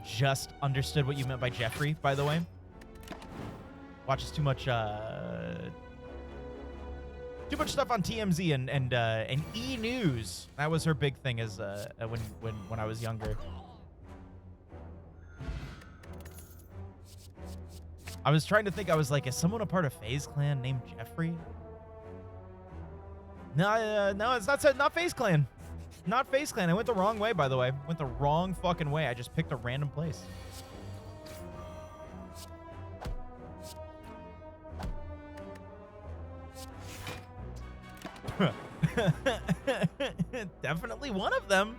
just understood what you meant by Jeffrey, by the way. Watches too much stuff on TMZ and E! News. That was her big thing as when I was younger. I was trying to think. I was like, is someone a part of FaZe Clan named Jeffrey? No, no, it's not FaZe Clan. Not FaZe Clan. I went the wrong way, by the way. Went the wrong fucking way. I just picked a random place. Definitely one of them.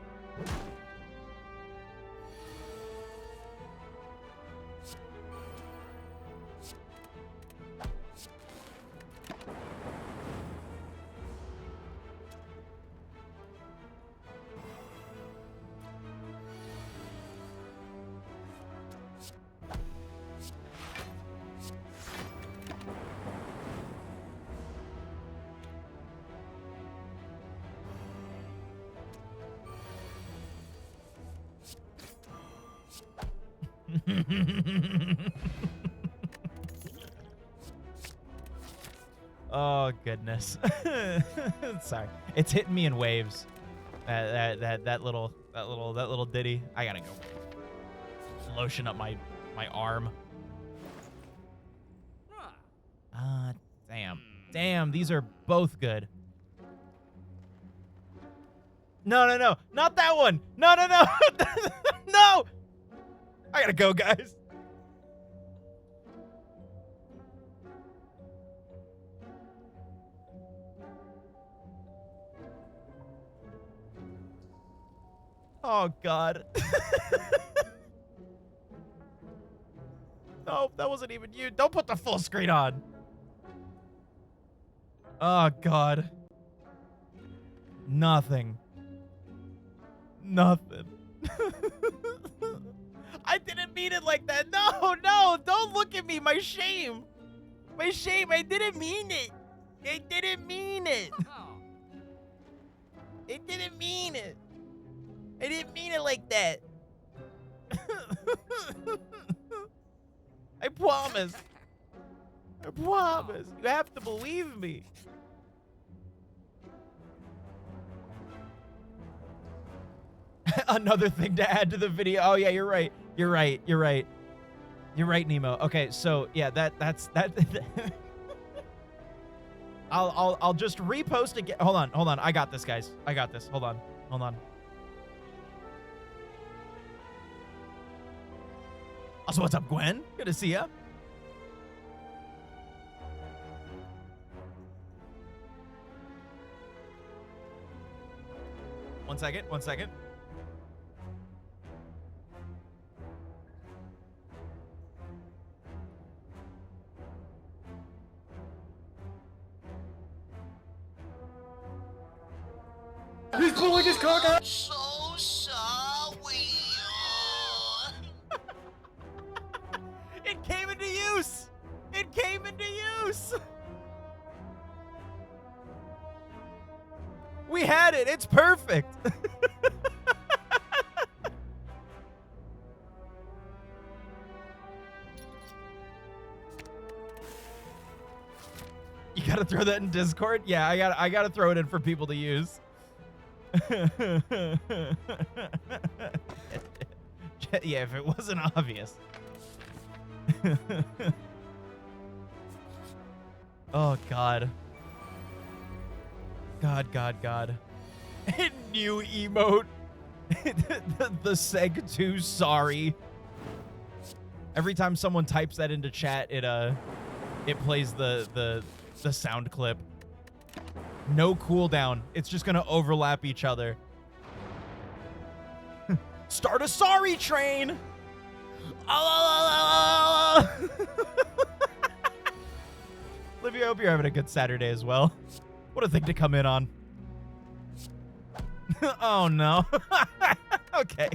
Oh goodness. Sorry, it's hitting me in waves. That little ditty. I gotta go lotion up my arm. Damn, these are both good. No, not that one. No. No. I gotta go, guys. Oh, God. No, that wasn't even you. Don't put the full screen on. Oh, God. Nothing. I didn't mean it like that. No, don't look at me. My shame. I didn't mean it. I didn't mean it like that. I promise. You have to believe me. Another thing to add to the video. Oh yeah, you're right. You're right, Nemo. Okay, so yeah, that's that. I'll just repost again. Hold on. I got this, guys. I got this. Hold on. Also, what's up, Gwen? Good to see ya. One second. He's pulling his cock out. So sorry. It came into use. We had it. It's perfect. You gotta gotta throw that in Discord. Yeah, I gotta throw it in for people to use. Yeah, if it wasn't obvious. Oh God. God. New emote. the Seg 2 sorry. Every time someone types that into chat, it plays the sound clip. No cooldown. It's just gonna overlap each other. Start a sorry train. Olivia, I hope you're having a good Saturday as well. What a thing to come in on. Oh no. Okay.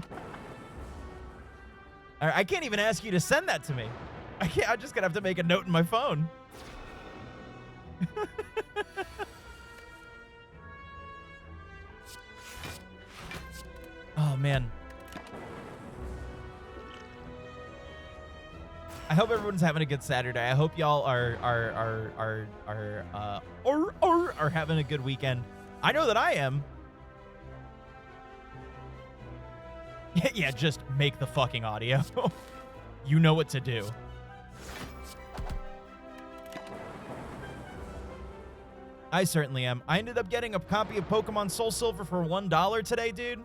All right, I can't even ask you to send that to me. I'm just gonna have to make a note in my phone. Oh man. I hope everyone's having a good Saturday. I hope y'all are having a good weekend. I know that I am. Yeah, just make the fucking audio. You know what to do. I certainly am. I ended up getting a copy of Pokemon Soul Silver for $1 today, dude.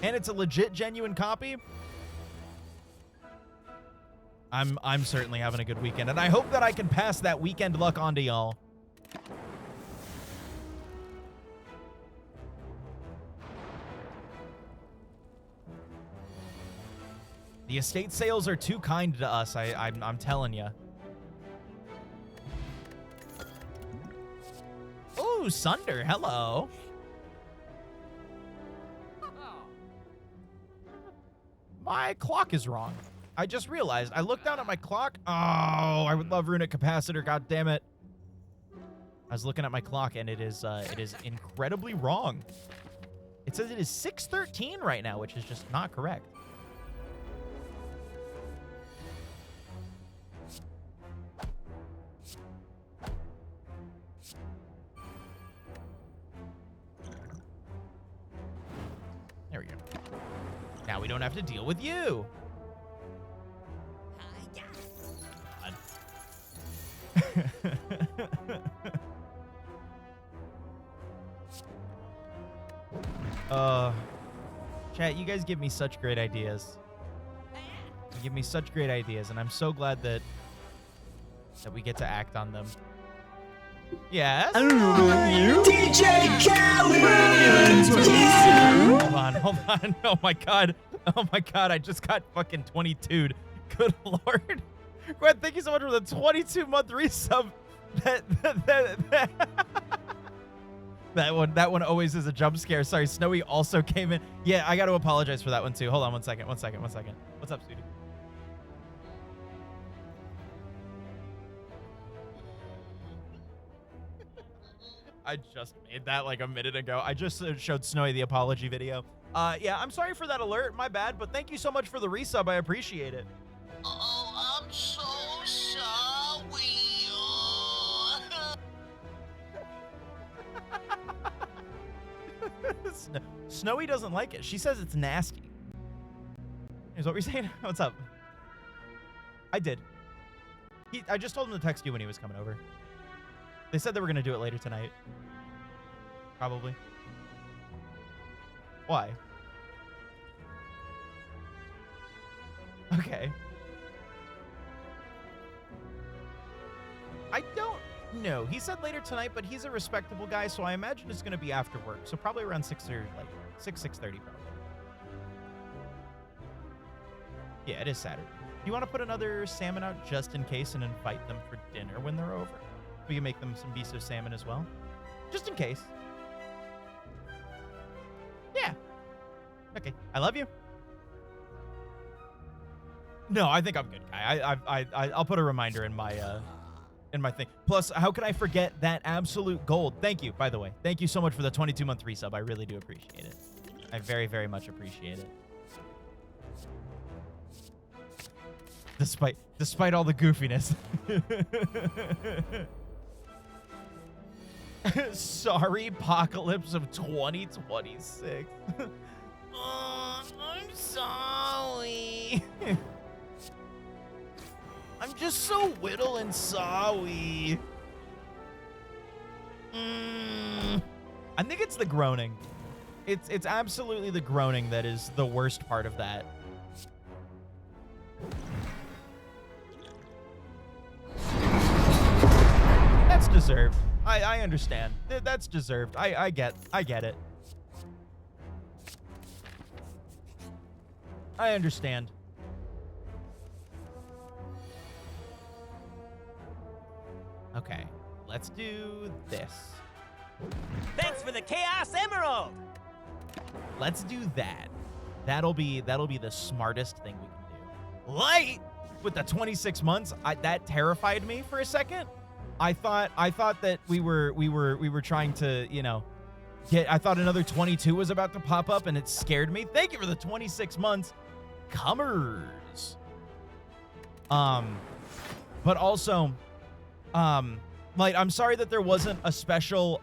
And it's a legit, genuine copy. I'm certainly having a good weekend, and I hope that I can pass that weekend luck on to y'all. The estate sales are too kind to us, I'm telling you. Ooh, Sunder, hello. My clock is wrong. I just realized. I looked down at my clock. Oh, I would love Runic Capacitor. God damn it. I was looking at my clock, and it is incredibly wrong. It says it is 6:13 right now, which is just not correct. There we go. Now we don't have to deal with you. Chat, you guys give me such great ideas. You give me such great ideas, and I'm so glad that we get to act on them. Yes? I don't know about you. DJ Khaled! Hold on. Oh my god, I just got fucking 22'd. Good lord. Gwen, thank you so much for the 22-month resub. That one always is a jump scare. Sorry, Snowy also came in. Yeah, I got to apologize for that one too. Hold on one second. What's up, Snoody? I just made that like a minute ago. I just showed Snowy the apology video. Yeah, I'm sorry for that alert. My bad, but thank you so much for the resub. I appreciate it. Oh, I'm so sorry. Snowy doesn't like it. She says it's nasty. Here's what we're saying. What's up? I did. I just told him to text you when he was coming over. They said they were going to do it later tonight. Probably. Why? Okay. I don't know. He said later tonight, but he's a respectable guy, so I imagine it's going to be after work. So probably around 6 or like 6:30 probably. Yeah, it is Saturday. Do you want to put another salmon out just in case and invite them for dinner when they're over? We can make them some miso salmon as well. Just in case. Yeah. Okay. I love you. No, I think I'm good, Kai. I'll put a reminder in my thing. Plus, how could I forget that absolute gold? Thank you, by the way. Thank you so much for the 22-month resub. I really do appreciate it. I very, very much appreciate it. Despite all the goofiness. Sorry, apocalypse of 2026. I'm sorry. I'm just so whittle and sorry. I think it's the groaning. It's absolutely the groaning that is the worst part of that. That's deserved. I understand. That's deserved. I get it. I understand. Okay, let's do this. Thanks for the Chaos Emerald! Let's do that. That'll be the smartest thing we can do. Light with the 26 months. That terrified me for a second. I thought that we were trying to, you know, I thought another 22 was about to pop up, and it scared me. Thank you for the 26 months, comers. But also, like, I'm sorry that there wasn't a special,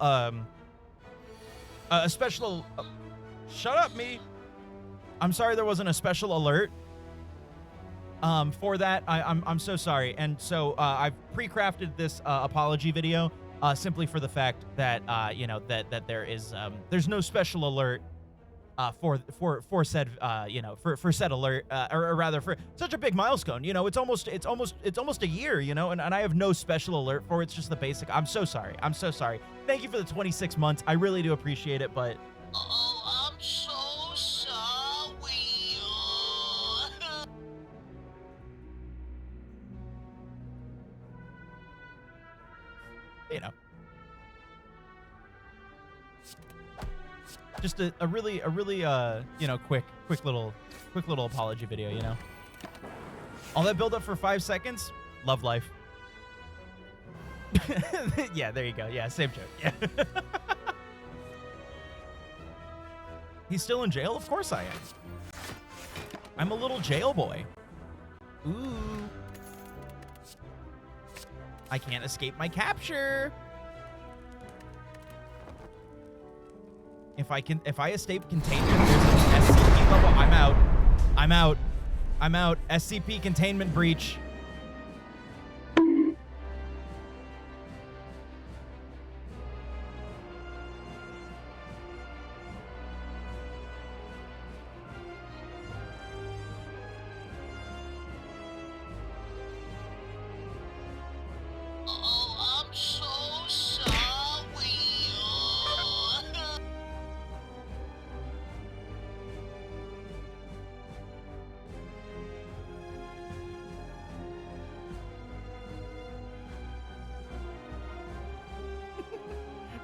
shut up, me. I'm sorry there wasn't a special alert for that. I'm so sorry. And so I've pre-crafted this apology video simply for the fact that you know, that there is there's no special alert for said you know, for said alert, or rather for such a big milestone. You know, it's almost a year, you know, and I have no special alert for it. It's just the basic. I'm so sorry. I'm so sorry. Thank you for the 26 months. I really do appreciate it, but Oh, I'm so sorry. you know, just a really you know, quick little apology video, you know. All that build up for 5 seconds. Love life. Yeah, there you go. Yeah, same joke. Yeah. He's still in jail? Of course I am. I'm a little jail boy. Ooh. I can't escape my capture. If I escape containment, there's an SCP level. I'm out. SCP containment breach. Oh, I'm so sorry.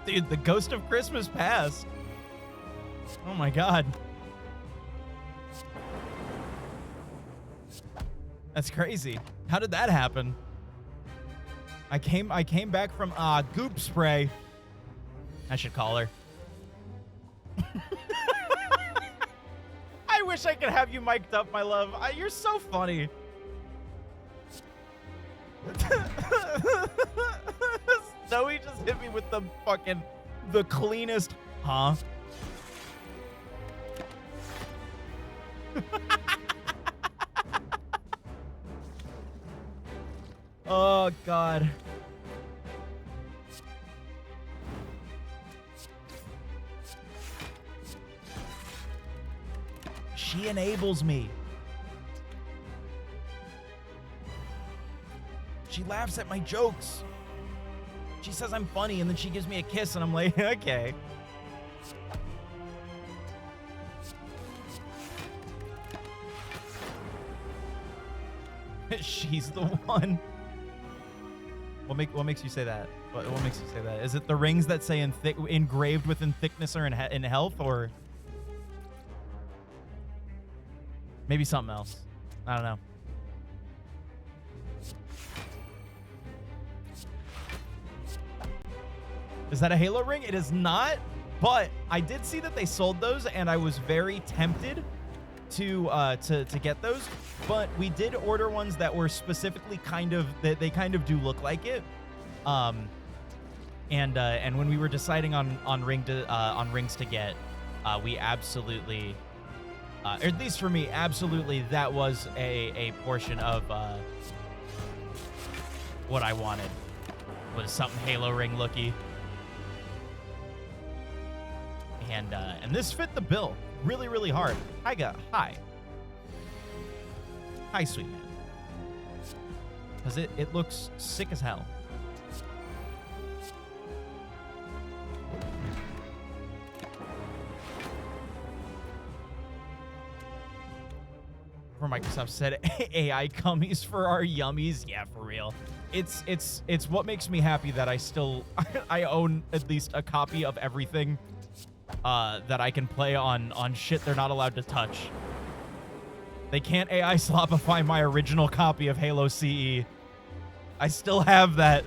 Dude, the ghost of Christmas past. Oh my god. That's crazy. How did that happen? I came back from goop spray. I should call her. I wish I could have you mic'd up, my love. You're so funny. Zoe just hit me with the cleanest, huh? Oh, God. She enables me. She laughs at my jokes. She says I'm funny, and then she gives me a kiss, and I'm like, okay. She's the one. What makes you say that? What makes you say that? Is it the rings that say engraved within thickness or in health, or maybe something else? I don't know. Is that a Halo ring? It is not, but I did see that they sold those, and I was very tempted to get those. But we did order ones that were specifically they kind of do look like it. And when we were deciding on rings to get, we absolutely, or at least for me, absolutely, that was a portion of what I wanted, was something Halo ring looky. And this fit the bill really, really hard. Hi. Hi, sweet man. Because it looks sick as hell. For Microsoft said AI cummies for our yummies. Yeah, for real. It's what makes me happy that I still I own at least a copy of everything that I can play on shit they're not allowed to touch. They can't AI slopify my original copy of Halo CE. I still have that.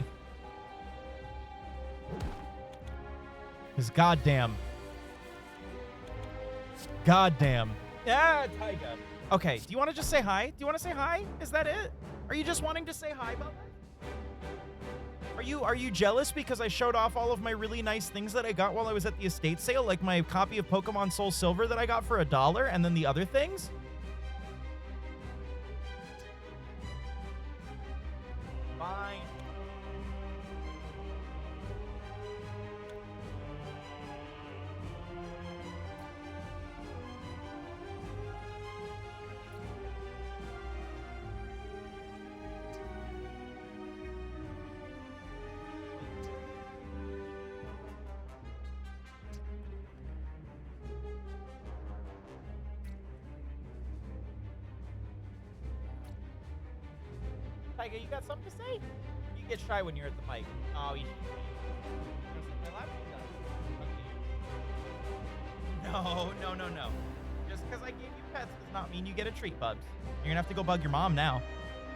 Because goddamn. Yeah, Tyga. Okay, do you want to just say hi? Do you want to say hi? Is that it? Are you just wanting to say hi, Bubba? Are you jealous because I showed off all of my really nice things that I got while I was at the estate sale, like my copy of Pokemon Soul Silver that I got for $1, and then the other things? Fine. Tiger, you got something to say? You get shy when you're at the mic. Oh, you No. Just because I gave you pets does not mean you get a treat, Bubs. You're gonna have to go bug your mom now.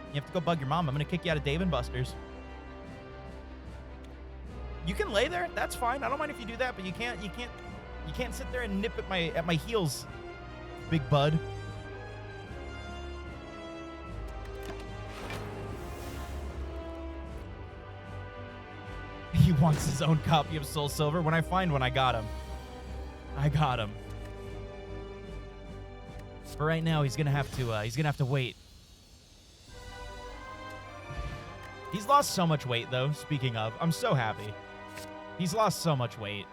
You have to go bug your mom. I'm gonna kick you out of Dave & Buster's. You can lay there. That's fine. I don't mind if you do that, but you can't sit there and nip at my heels, big bud. He wants his own copy of Soul Silver. When I find one, I got him. For right now, he's gonna have to wait. He's lost so much weight, though. Speaking of, I'm so happy. He's lost so much weight.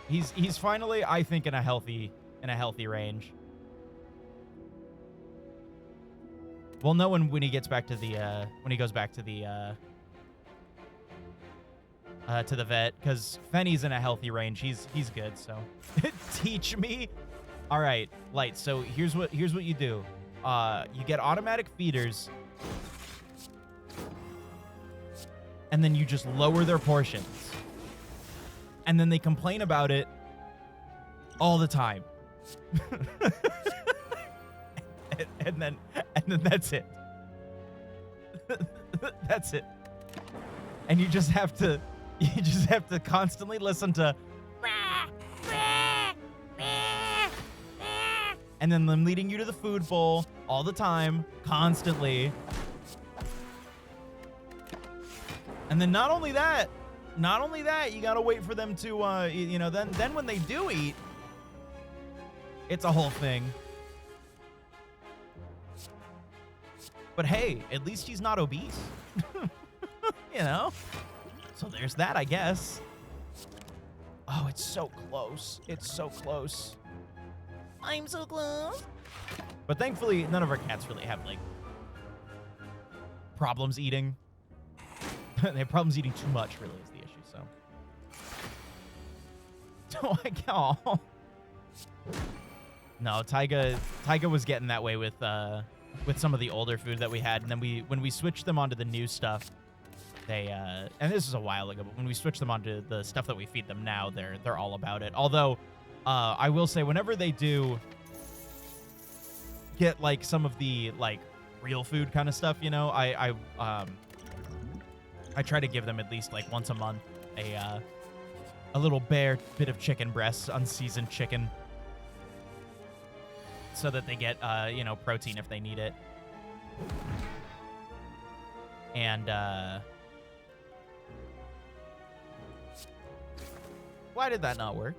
He's finally, I think, in a healthy range. We'll know when he gets back to the when he goes back to the vet, because Fenny's in a healthy range. He's good. So teach me. All right, Light. So here's what you do. You get automatic feeders, and then you just lower their portions, and then they complain about it all the time. and then that's it. That's it. And you just have to constantly listen to and then them leading you to the food bowl all the time, constantly. And then not only that, you gotta wait for them to, then when they do eat, it's a whole thing. But hey, at least he's not obese. You know? So there's that, I guess. Oh, it's so close. It's so close. I'm so close. But thankfully, none of our cats really have, like, problems eating. They have problems eating too much, really, is the issue, so. Oh, oh. No, Tyga was getting that way with some of the older food that we had, and then when we switched them onto the new stuff, they and this is a while ago, but when we switched them onto the stuff that we feed them now, they're all about it. Although I will say, whenever they do get like some of the like real food kind of stuff, you know, I try to give them at least like once a month a little bare bit of chicken breasts, unseasoned chicken, so that they get protein if they need it. And Why did that not work?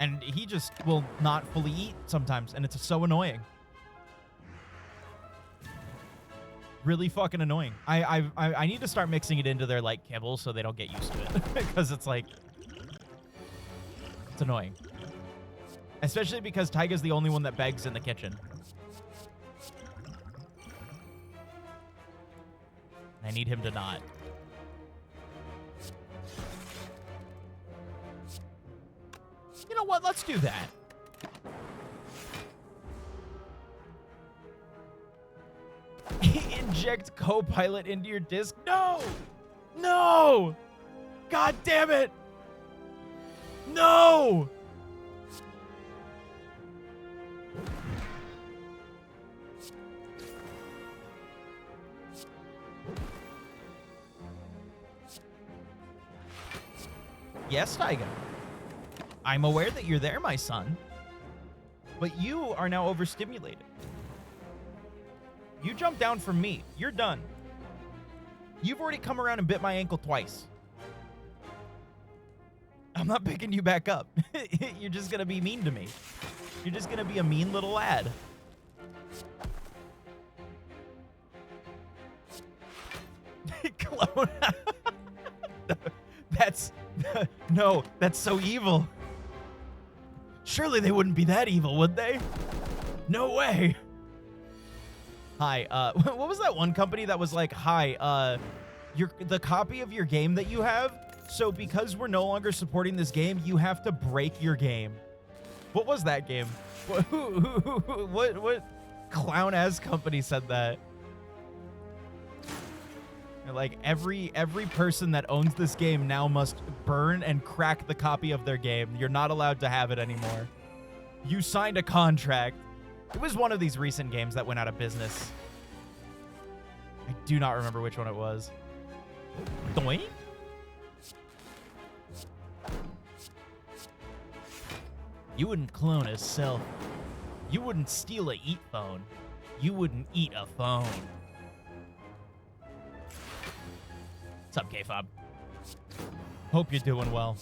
And he just will not fully eat sometimes, and it's so annoying. Really fucking annoying. I need to start mixing it into their, like, kibble so they don't get used to it. Because it's, like... It's annoying. Especially because Taiga's the only one that begs in the kitchen. I need him to not. You know what? Let's do that. Inject Copilot into your disk. No! No! God damn it! No! Yes, Taiga. I'm aware that you're there, my son. But you are now overstimulated. You jumped down from me. You're done. You've already come around and bit my ankle twice. I'm not picking you back up. You're just going to be mean to me. You're just going to be a mean little lad. Clone. No, that's so evil. Surely they wouldn't be that evil, would they? No way. Hi, what was that one company that was like, hi, the copy of your game that you have, so because we're no longer supporting this game, you have to break your game. What was that game? What clown-ass company said that? Like, every person that owns this game now must burn and crack the copy of their game. You're not allowed to have it anymore. You signed a contract. It was one of these recent games that went out of business. I do not remember which one it was. Doink? You wouldn't clone a self. You wouldn't steal a eat phone. You wouldn't eat a phone. What's up, K-Fob? Hope you're doing well.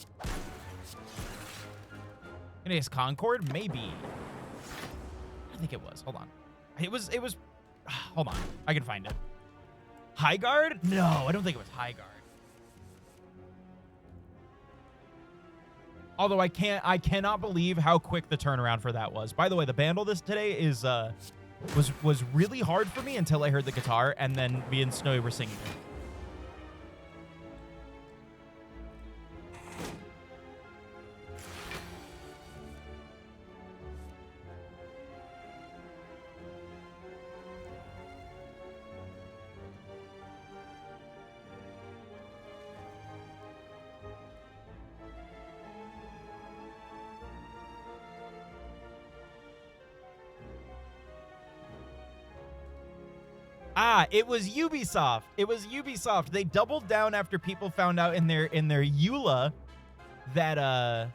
Phineas Concord? Maybe. I think it was. Hold on. It was... Hold on. I can find it. High Guard? No, I don't think it was High Guard. Although I cannot believe how quick the turnaround for that was. By the way, the band this today is was really hard for me until I heard the guitar, and then me and Snowy were singing it. Ah, it was Ubisoft. It was Ubisoft. They doubled down after people found out in their EULA that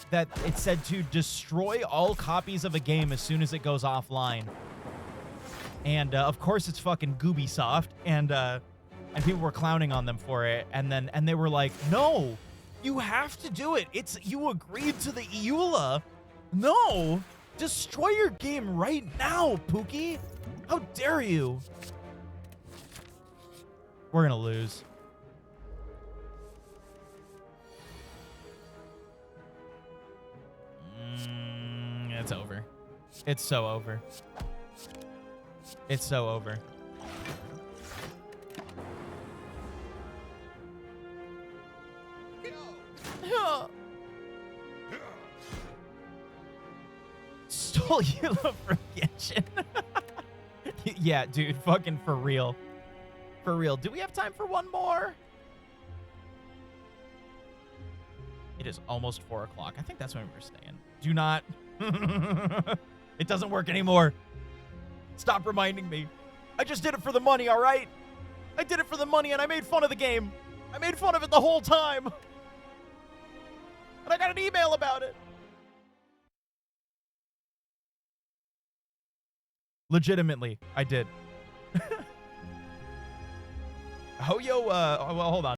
that it said to destroy all copies of a game as soon as it goes offline. And of course it's fucking Goobisoft, and people were clowning on them for it, and they were like, "No, you have to do it. You agreed to the EULA. No, destroy your game right now, Pookie. How dare you?" We're gonna lose. It's over. It's so over. It's so over. Stole Eula from Genshin. Yeah, dude, fucking for real. For real. Do we have time for one more? It is almost 4 o'clock. I think that's when we're staying. Do not. It doesn't work anymore. Stop reminding me. I just did it for the money, all right? I did it for the money, and I made fun of the game. I made fun of it the whole time. And I got an email about it. Legitimately, I did. Hoyo, well, hold on.